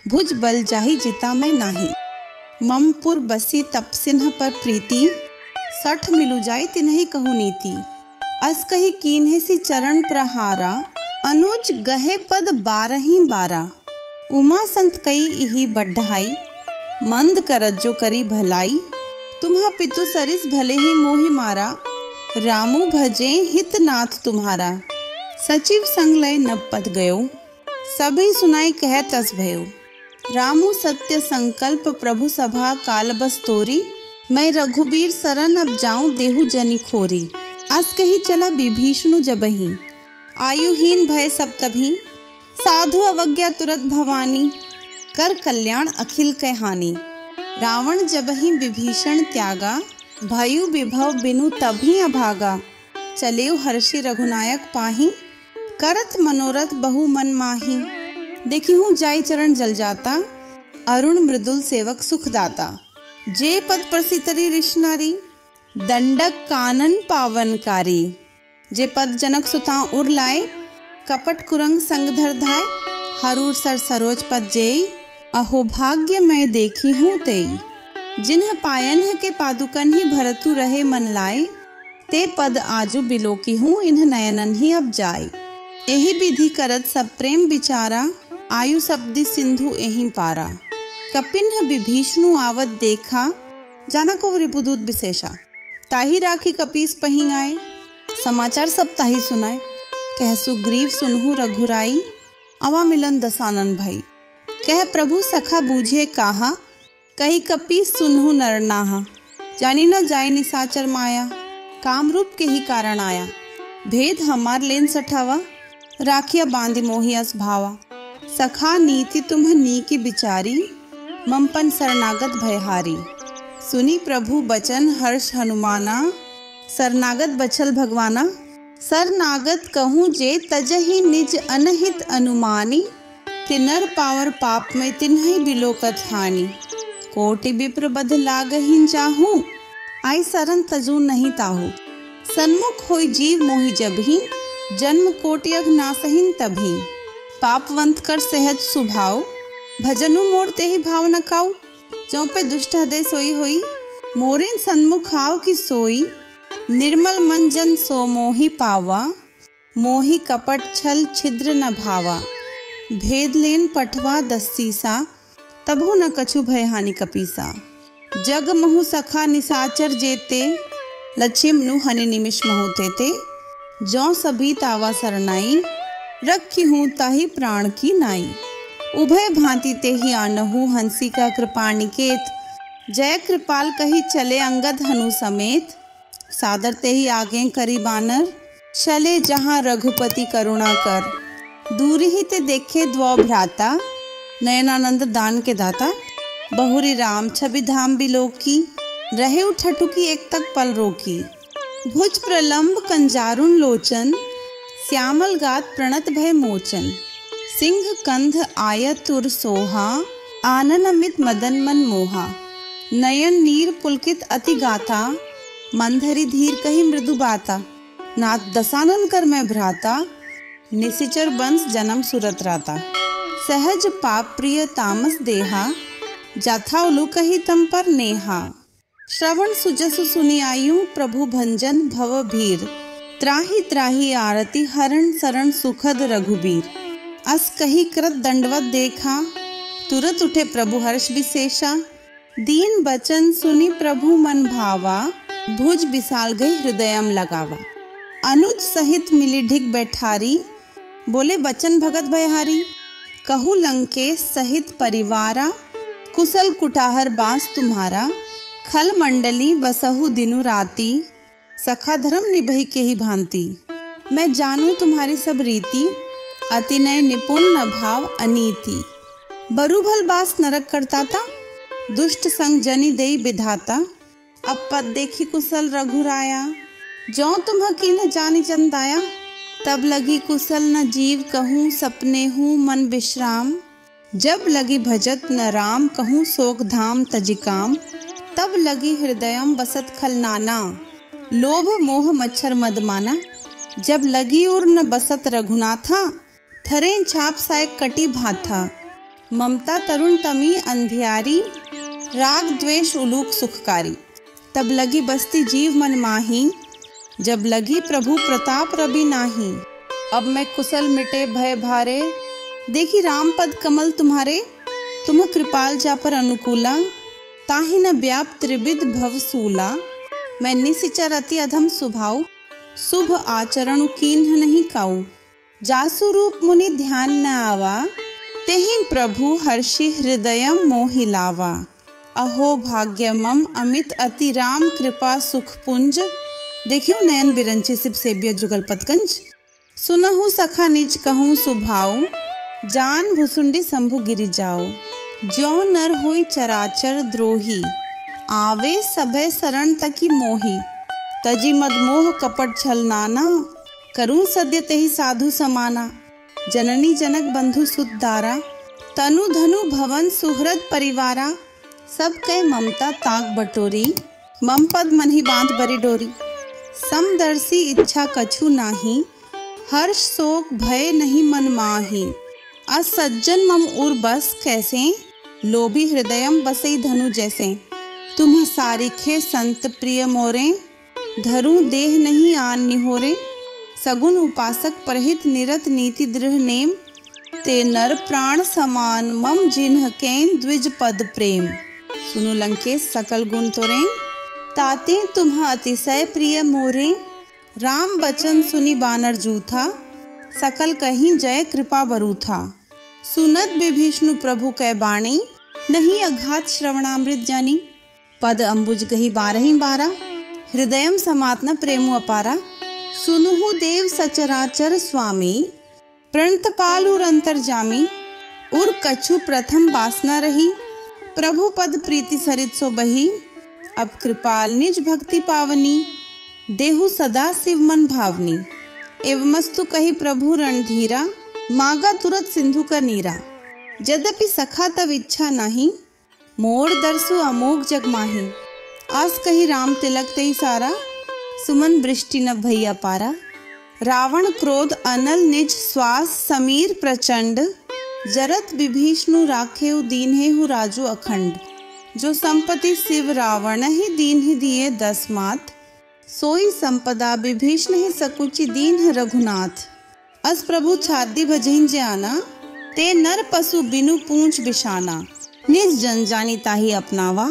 भुज बल जाही जिता मैं नाही। ममपुर बसी तपसिन्ह पर प्रीति, सठ मिलु जाय तिन्हि कहु नीति। अस कही कीन्हे सी चरण प्रहारा, अनुज गहे पद 12 उमा संत कई इही बढ़ाई। मंद करत जो करी भलाई, तुम्हा पितु सरिस भले ही मोहि मारा। रामु भजे हित नाथ तुम्हारा, सचिव संग लय नब पद गयो। सभी सुनाई कह तस भयो, रामु सत्य संकल्प प्रभु सभा काल बस तोरी। मैं रघुबीर सरन अब जाऊं देहु जनि खोरी। अस कही चला विभीषणु जबहि, आयुहीन भय सब तभी। साधु अवज्ञा तुरत भवानी, कर कल्याण अखिल कै हानि। रावण जबहि विभीषण त्यागा, भयु विभव बिनु तभी अभागा। चलेउ हर्षि रघुनायक पाही, करत मनोरथ बहु मन माही। देखी हूँ जाई चरण जल जाता, अरुण मृदुल सेवक सुखदाता। जे पद प्रसितरी ऋष नारी, दंडक कानन पावनकारी। जे पद जनक सुता उर लाए, कपट कुरंग संग धर धाय। हरूर सर सरोज पद जेई, अहो भाग्य मैं देखी हूँ तेई। जिन्ह पायन के पादुकन ही भरतु रहे मन लाए, ते पद आजु बिलोकी हूँ इन्ह नयनन ही अब जाए। एहि विधि करत सब प्रेम विचारा, आयु शब्दी सिंधु एहि पारा। कपिन्ह विभीषणु आवत देखा, जाना को रिपुदूत विशेषा। ताही राखी कपीस पही आए, समाचार सब ताही सुनाए। कह सुग्रीव सुनहु रघुराई, अवा मिलन दसानन भाई। कह प्रभु सखा बूझे काहा, कही कपीस सुनहु नर नाहा। जानी न जाय निसाचर माया, काम रूप के ही कारण आया। भेद हमार लेन सठावा, राखिया बांधि मोहि अस भावा। सखा नीति तुम्ह नीकी बिचारी, ममपन शरणागत भयहारी। सुनी प्रभु बचन हर्ष हनुमाना, शरणागत बचल भगवाना। शरणागत कहूँ जे तजहि निज अनहित अनुमानी, तिनर पावर पाप में तिन्हि बिलोकत हानि। कोटि विप्र बध लागहिं जाहूँ, आई सरन तजू नहीं ताहू। सन्मुख होई जीव मोहि जबहि, जन्म कोटि अघ नासहिं तभी। पापवंत कर सहज सुभाव, भजनु मोर तेहि भाव न काऊ। जौ पे दुष्ट हृदय सोई होई, मोरेन सन्मुख आव की सोई। निर्मल मन जन सो मोहि पावा, मोहि कपट छल छिद्र न भावा। भेद लेन पठवा दस्सीसा, तभु न कछु भय हानि कपीसा। जग महु सखा निसाचर जेते, लक्ष्म नु हनि निमिष महु तेते। जौ सभी तावा सरनाई, रखी हूँ ताही प्राण की नाई। उभय भांति ते ही आनहु, हंसी का कृपा निकेत। जय कृपाल कही चले अंगद हनु समेत। सादर ते ही आगे करी बानर, चले जहाँ रघुपति करुणा कर। दूरी ही ते देखे द्वौ भ्राता, नयनानंद दान के दाता। बहुरी राम छवि धाम बिलोकी, रहे उठटुकी एक तक पल रोकी। भुज प्रलंब कंजारुन लोचन, श्यामल गात प्रणत भय मोचन। सिंह कंध आयत उर सोहा, आनन अमित मदन मन मोहा। नयन नीर पुलकित अति गाथा, मंधरी धीर कही मृदु बाता। नाथ दसानन कर मैं भ्राता, निशिचर बंस जन्म सुरत राता। सहज पाप प्रिय तामस देहा, जाथा उलू कही तम पर नेहा। श्रवण सुजसु सुनि आयु, प्रभु भंजन भव भीर। त्राहि त्राहि आरती हरण शरण सुखद रघुबीर। अस कही कृत दंडवत देखा, तुरत उठे प्रभु हर्ष विशेषा। दीन बचन सुनि प्रभु मन भावा, भुज विशाल गई हृदयम लगावा। अनुज सहित मिली ढिग बैठारी, बोले बचन भगत भयहारी। कहु लंकेश सहित परिवारा, कुशल कुटाहर बास तुम्हारा। खल मंडली बसहु दिनु राती, सखा धर्म निभई के ही भांति। मैं जानू तुम्हारी सब रीति, अति नय निपुण न भाव अनीति। बरु भल बास नरक करता था, दुष्ट संग जनि देई विधाता। अब पद देखी कुशल रघुराया, जो तुम कीन जानी चंदाया। तब लगी कुशल न जीव कहूँ, सपने हूँ मन विश्राम। जब लगी भजत न राम, कहूँ शोक धाम तजिकाम। तब लगी हृदयम बसत खल नाना, लोभ मोह मच्छर मदमाना। जब लगी उर न बसत रघुनाथा, थरे छाप साय कटी भाथा। ममता तरुण तमी अंधियारी, राग द्वेष उलूक सुखकारी। तब लगी बसती जीव मन माही, जब लगी प्रभु प्रताप रवि नाही। अब मैं कुशल मिटे भय भारे, देखी राम पद कमल तुम्हारे। तुम कृपाल जा पर अनुकूला, ताहि न व्याप त्रिविध भवसूला। मैं निशिचर अति अधम स्वभाव, शुभ आचरण कीन्ह नहीं काऊ। जासु रूप मुनि ध्यान न आवा, तेहि प्रभु हर्षि हृदयम मोहि लावा। अहो भाग्यमम अमित अति राम कृपा सुख पुंज। देखियो नयन बिरंची सिप सेव्य जुगल पतकंज। सुनहु सखा निज कहूँ सुभाऊ, जान भुसुंडी शंभु गिरि जाओ। ज्यों नर होई चराचर द्रोही, आवे सभय शरण तकी मोही। तजी मद मोह कपट छल नाना, करूं सद्य तेहि साधु समाना। जननी जनक बंधु सुत दारा, तनु धनु भवन सुहृद परिवारा। सब कह ममता ताक बटोरी, मम पद मन ही बांध बरी डोरी। समदर्शी इच्छा कछु नाही, हर्ष शोक भय नहीं मन माही। असज्जन मम उर बस कैसे, लोभी हृदयम बसई धनु जैसे। तुम सारिखे संत प्रिय मोरे, धरू देह नहीं आन निहोरे। सगुन उपासक परहित निरत नीति दृढ़ नेम, ते नर प्राण समान मम जिन्ह केन द्विज पद प्रेम। सुनु लंकेश सकल गुण तोरे, ताते तुम्ह अतिशय प्रिय मोरे। राम बचन सुनी बानर जूथा, सकल कहीं जय कृपा बरूथा। सुनत विभीषण प्रभु कै बाणी, नहीं अघात श्रवणामृत जानी। पद अंबुज गही बारही बारा, हृदयम समात्न प्रेमु अपारा। सुनुहु देव सचराचर स्वामी, प्रणत पालुर अंतर्जामी। उर कछु प्रथम वासना रही, प्रभु पद प्रीति सरित सो बही। अब कृपाल निज भक्ति पावनी, देहु सदा शिव मन भावनी। एवमस्तु कही प्रभु रणधीरा, मागा तुरत सिंधु का नीरा। यद्यपि सखा तब इच्छा नहीं, मोर दरसु अमोघ जग माही। आस कही राम तिलक तेई सारा, सुमन वृष्टि न भैया पारा। रावण क्रोध अनल निज श्वास, समीर प्रचंड। जरत विभीषणु राखेउ दीन्हेहु राजू अखंड। जो संपत्ति शिव रावण ही दीन ही दिए 10 मात, सोई संपदा विभीषण ही सकुचि दीन है रघुनाथ। अस प्रभु छादी भजहिं जाना, ते नर पशु बिनु पूंछ बिछाना। निज जन जानी ताहि अपनावा,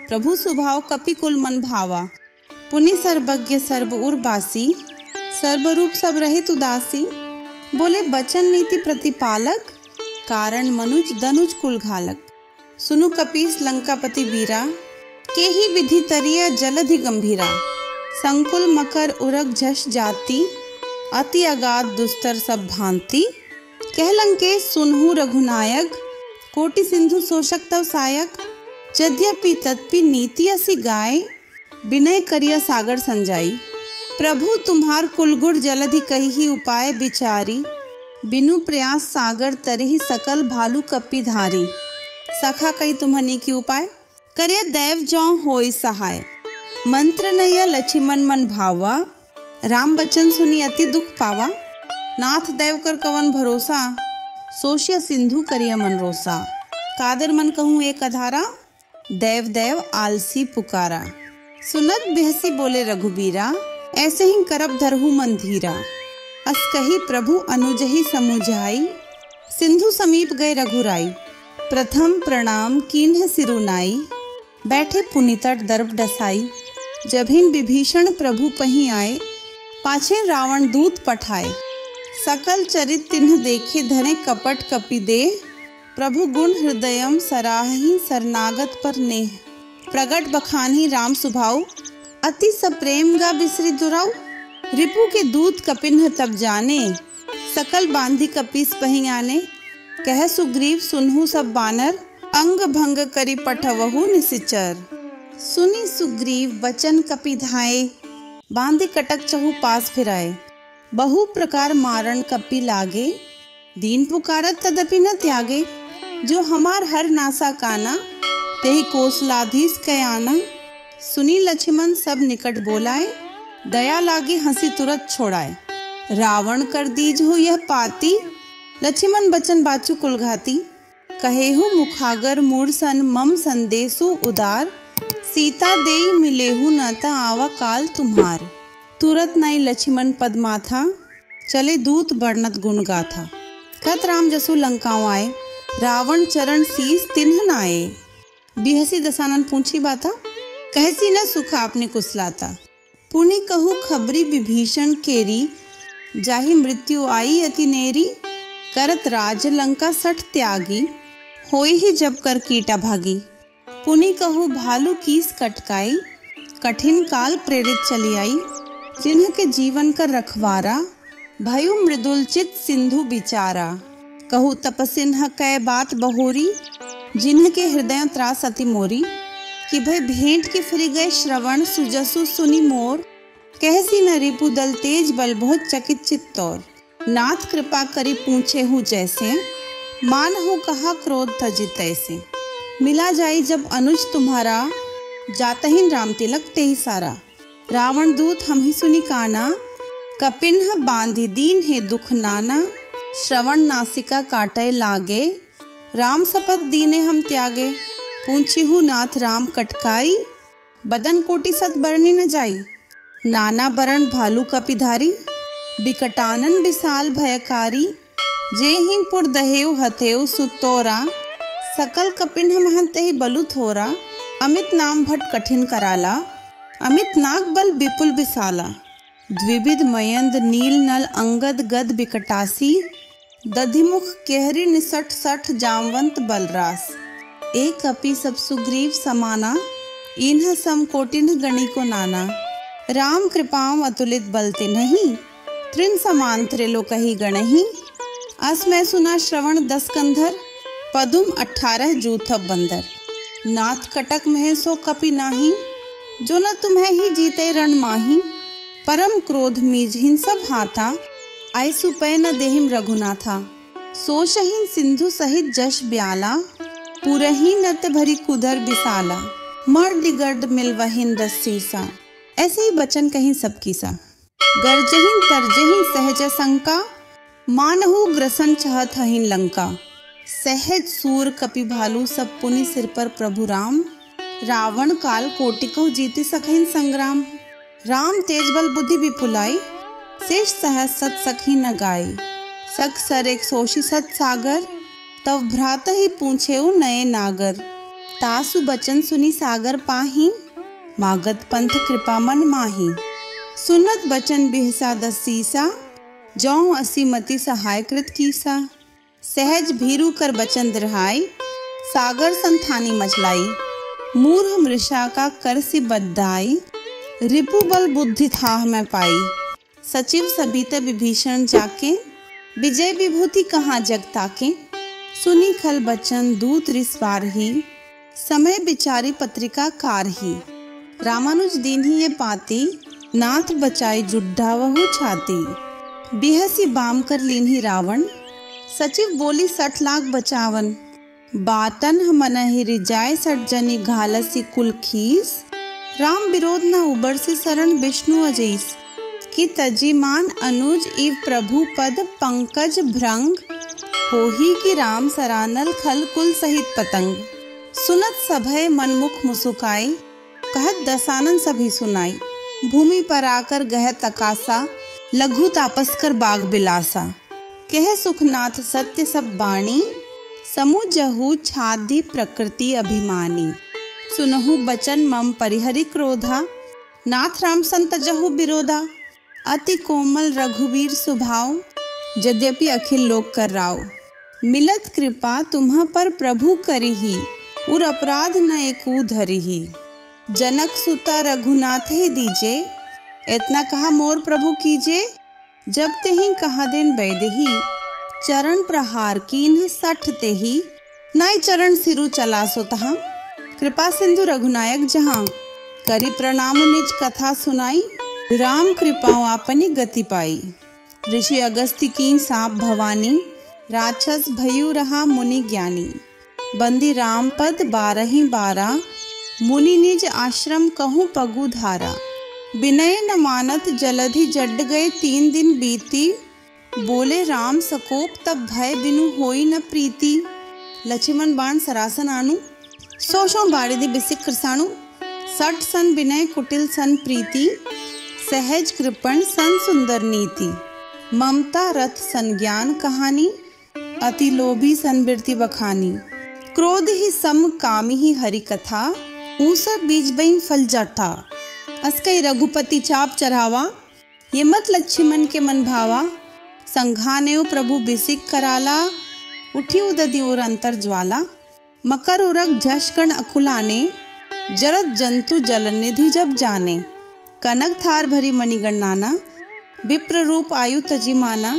प्रभु स्वभाव कपि कुल मन भावा। पुनि सर्वज्ञ सर्व उर्वासी, सर्वरूप सब रहित उदासी। बोले बचन नीति प्रतिपालक, कारण मनुज दनुज कुल घालक। सुनु कपीस लंकापति वीरा, के ही विधि तरिया जलधि गंभीरा। संकुल मकर उरग झष जाति, अति अगाध दुस्तर सब भांति। कह लंकेश सुनहु रघुनायक, कोटि सिंधु शोषक तव सायक। यद्यपि तत्पि नीति असी गाय, विनय करिया सागर संजाई। प्रभु तुम्हार कुलगुण जलधि कही उपाय विचारी। बिनु प्रयास सागर तरही सकल भालू कपि धारी। सखा कही तुम्हनी की उपाय, करिया दैव जौ होई सहाय। मंत्र नैया लक्ष्मण मन भावा, राम बचन सुनी अति दुख पावा। नाथ दैव कर कवन भरोसा, सोशिया सिंधु करिया मन रोसा। कादर मन कहूँ एक अधारा, दैव दैव आलसी पुकारा। सुनत बिहसी बोले रघुबीरा, ऐसे ही करब धरहु मन धीरा। अस कही प्रभु अनुजहि समुझाई, सिंधु समीप गए रघुराई। प्रथम प्रणाम कीन्ह सिरुनाई, बैठे पुनितट दर्भ डसाई। जभिन विभीषण प्रभु पहीं आए, पाछे रावण दूत पठाए। सकल चरित तिन्ह देखे, धरे कपट कपि देह। प्रभु गुण हृदयम सराहि, शरणागत पर नेह। प्रगट बखानी राम सुभाऊ, अति सप्रेम गा बिसरि दुराऊ। रिपु के दूत कपिन्ह तब जाने, सकल बांधी कपीस पहीं आने। कह सुग्रीव सुनहु सब बानर, अंग भंग करी पठवहु निसिचर। सुनी सुग्रीव बचन कपि धाये, बांधी कटक चहु पास फिराए। बहु प्रकार मारण कपि लागे, दीन पुकारत तदपि न त्यागे। जो हमार हर नासा काना, तेहि कोसलाधीश कयाना। सुनी लक्ष्मण सब निकट बोलाए, दया लागे हंसी तुरंत छोड़ाए। रावण कर दीज हो यह पाती, लक्ष्मण बचन बाचु कुलघाती। कहेहु मुखागर मूर्सन मम संदेशु उदार। सीता देई मिलेहु न ता आवा काल तुम्हार। तुरत नाई लक्ष्मण पद माथा, चले दूत वर्णत गुण गाथा। कत राम जसु लंकाओं आए, रावण चरण शीस तिन्ह नाए। बिहसी दसानन पूछी बाता, कहसी न सुख आपने कुसलाता। पुनि कहु खबरी विभीषण केरी, जाहि मृत्यु आई अति नेरी। करत राज लंका सठ त्यागी, होई ही जब कर कीटा भागी। पुनि कहु भालू कीस कटकाई, कठिन काल प्रेरित चली आई। जिन्ह के जीवन कर रखवारा, भयु मृदुल चित सिंधु बिचारा। कहु तपसिन्ह कै बात बहोरी, जिन्ह के हृदय त्रास अति मोरी। कि भय भेंट के फिर गए श्रवण, सुजसु सुनी मोर। कहसी न रिपु दल तेज बल बहुत चकित चित्तौर। नाथ कृपा करी पूछे हूँ जैसे, मान हो कहा क्रोध तजी तैसे। मिला जाई जब अनुज तुम्हारा, जातहीन राम तिलक ते ही सारा। रावण दूत हम ही सुनी काना, कपिन्ह बांधी दीन है दुख नाना। श्रवण नासिका काटे लागे, राम शपथ दीने हम त्यागे। पूछी हूँ नाथ राम कटकाई, बदन कोटि सत बरनी न जाई। नाना बरण भालू कपिधारी, बिकटानन विशाल भयकारी। जेहिनपुर दहेव हथेव सुतोरा, सकल कपिन्ह महंत ही बलु थोरा। अमित नाम भट कठिन कराला, अमित नाग बल विपुल विशाला। द्विविध मयंद नील नल अंगद गद बिकटासी, दधिमुख केहरी निसठ सठ जामवंत बलरास। एक कपि सब सुग्रीव समाना, इन्ह सम कोटिन्ह गणी को नाना। राम कृपाम अतुलित बलते नहीं, त्रिन समान त्रिलोकहि गणहि। अस मैं सुना श्रवण 10 कंधर, पदुम 18 जूथब बंदर। नाथ कटक मह सो कपि नाही, जो न तुम्हें ही जीते रण माही। परम क्रोध मीजहिन सब हाथा, ऐसु पै न देहिम रघुनाथा। सोशहीन सिंधु सहित जश ब्याला, पुरही नत भरी कुदर बिसाला। मर्द गर्द मिलवहिन रस्सीसा, ऐसे ही बचन कहीं सबकी सा। गर्जहीन तरजहीन सहज शंका, मानहु ग्रसन चाहत हहीन लंका। सहज सूर कपि भालू सब पुनि सिर पर प्रभु राम। रावण काल कोटिको जीति सखहीन संग्राम। राम तेज बल बुद्धि विपुलाई, शेष सहज सत सखी न गाई। सख सर एक सोशी सत सागर, तब भ्रात ही पूछेउ नये नागर। तासु बचन सुनी सागर पाही, मागत पंथ कृपा मन माही। सुनत बचन बिहसा 10 सीसा, जौं असी मति सहाय कृत कीसा। सहज भीरु कर बचन दृहाई, सागर संथानी मचलाई। मूर्ख मृषा का कर सी बद्दाई, रिपु बल बुद्धि थाह मैं पाई। सचिव सबित विभीषण जाके, विजय विभूति कहाँ जग ताके। सुनी खल बचन दूत रिसवार ही, समय बिचारी पत्रिका कार ही। रामानुज दीन ही ये पाती, नाथ बचाई जुड्ढा वहु छाती। बिहसी बाम कर लीन्ही रावण, सचिव बोली 60 लाख बचावन। बातन मनहि रिजाय 60 जनी घालसी कुल खीस। राम विरोध न उबर से शरण विष्णु अजीस। कि तजी मान अनुज इव प्रभु पद पंकज भृंग। होही कि राम सरानल खल कुल सहित पतंग। सुनत सभय मनमुख मुसुकाई, कहत दसानन सभी सुनाई। भूमि पर आकर गह तकासा, लघु तापस कर बाग बिलासा। कह सुखनाथ सत्य सब बाणी, समुझहु छादी प्रकृति अभिमानी। सुनहु बचन मम परिहरि क्रोधा, नाथ राम संत जहु विरोधा। अति कोमल रघुवीर स्वभाव, यद्यपि अखिल लोक कर राव। मिलत कृपा तुम्हा पर प्रभु करिहि, उर अपराध न एकू धरिहि। जनक सुता रघुनाथ ही दीजे, इतना कहा मोर प्रभु कीजे। जब तेहि कहा दिन बैदेही, चरण प्रहार कीन्ह 60 तेहि। नाई चरण सिरु चला सो तहाँ, कृपा सिंधु रघुनायक जहाँ। करी प्रणाम निज कथा सुनाई, राम कृपाओ आपनी गति पाई। ऋषि अगस्त्य कीन साप भवानी, राक्षस भयु रहा मुनि ज्ञानी। बंदी राम पद 12 मुनि निज आश्रम कहूँ पगु धारा। विनय न मानत जलधि जड गए 3 दिन बीती। बोले राम सकोप तब भय बिनु होई न प्रीति। लक्ष्मण बाण सरासन आनु, सोशों बारिधि बिसिक कृसाणु। 60 सन विनय कुटिल सन प्रीति, सहज कृपण सन सुंदर नीति। ममता रथ सन ज्ञान कहानी, अति लोभी सन बिरति बखानी। क्रोध ही सम कामी ही हरि कथा, ऊसा बीज बइन फल जाता। अस्कई रघुपति चाप चढ़ावा, ये मत लक्ष्मण के मन भावा। संघानेउ प्रभु बिसिक कराला, उठी उदधि और अंतर ज्वाला। मकर उरग झषकण अकुलाने, जरत जंतु जल निधि जब जाने। कनक थार भरी मणिगण नाना, विप्र रूप आयु तजी माना।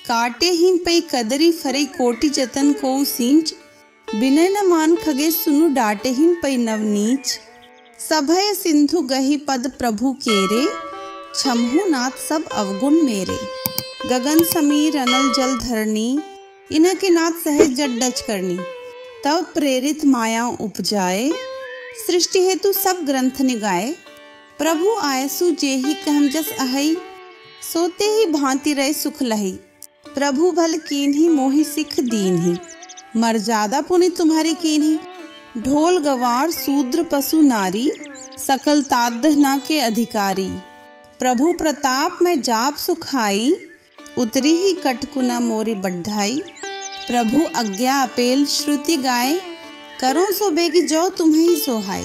काटे हिन पई कदरी फरे कोटि जतन को सींच। विनय न मान खगे सुनु डाटे हिन पई नवनीच। सभय सिंधु गही पद प्रभु केरे, छमहु नाथ सब अवगुण मेरे। गगन समीर अनल जल धरनी, इन्ह के नाथ सहज जट डच करनी। तब प्रेरित माया उपजाए, सृष्टि हेतु सब ग्रंथ निगाए। प्रभु आयसु जेहि कहम जस अहै, सोते ही भांति रहे सुख लही। प्रभु भल कीन्ही मोहि सिख दीन्ही, मर्यादा पुनि तुम्हारी कीन्ही। ढोल गवार शूद्र पशु नारी, सकल तादना के अधिकारी। प्रभु प्रताप में जाप सुखाई, उतरी ही कटकुना मोरी बढ़ाई। प्रभु आज्ञा अपेल श्रुति गाय, करो सो बेगी जो तुम्हें ही सोहाय।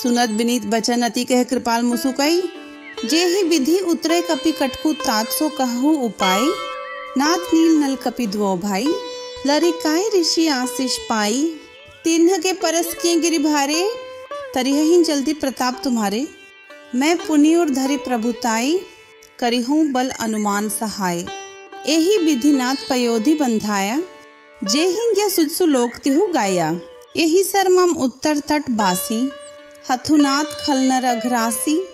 सुनत बिनीत बचन अति कह कृपाल मुसुकई, जे ही विधि उतरे कपि कटकु तात सो कहु उपाय। नाथ नील नल कपि दुओ भाई, लरिकाई ऋषि आशीष पाई। तिन्ह के परस किए गिरि भारे, तरिहि जल्दी प्रताप तुम्हारे। मैं पुनि और धरि प्रभुताई, करिहूँ बल अनुमान सहाय। एहि विधि नाथ पयोधि बंधाया, जे हिंग्या सुजसु लोक तिहु गाया। एहि सर मम उत्तर तट बासी, हथुनाथ खलनर अघरासी।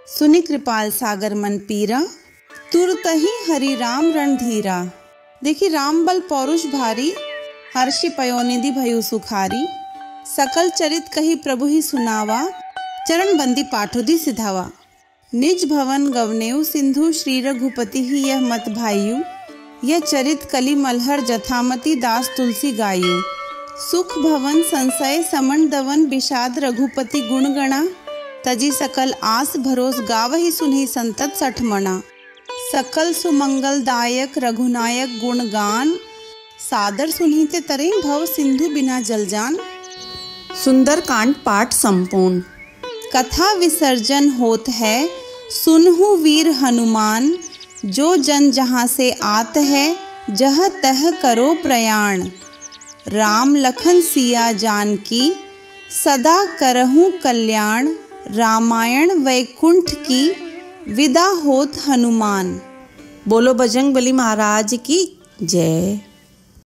सुनि कृपाल सागर मन पीरा, तुरतहि हरि राम रणधीरा। देखी राम बल पौरुष भारी, हर्षि पयोनिधि भयु सुखारी। सकल चरित कही प्रभु ही सुनावा, चरण बंदी पाठोधि सिधावा। निज भवन गवनेऊ सिंधु, श्री रघुपति ही यह मत भाइयू। यह चरित कलि मलहर जथामति, दास तुलसी गायु। सुख भवन संशय समन दवन, विषाद रघुपति गुण गणा। तजी सकल आस भरोस, गावहि सुनहि संतत सठ मना। सकल सुमंगल दायक रघुनायक गुणगान, सादर सुनहि ते तरे भव सिंधु बिना जलजान। सुंदर कांड पाठ संपूर्ण। कथा विसर्जन होत है, सुनहु वीर हनुमान। जो जन जहाँ से आत है, जह तह करो प्रयाण। राम लखन सिया जानकी, सदा करहूँ कल्याण। रामायण वैकुंठ की, विदा होत हनुमान। बोलो बजरंगबली महाराज की जय।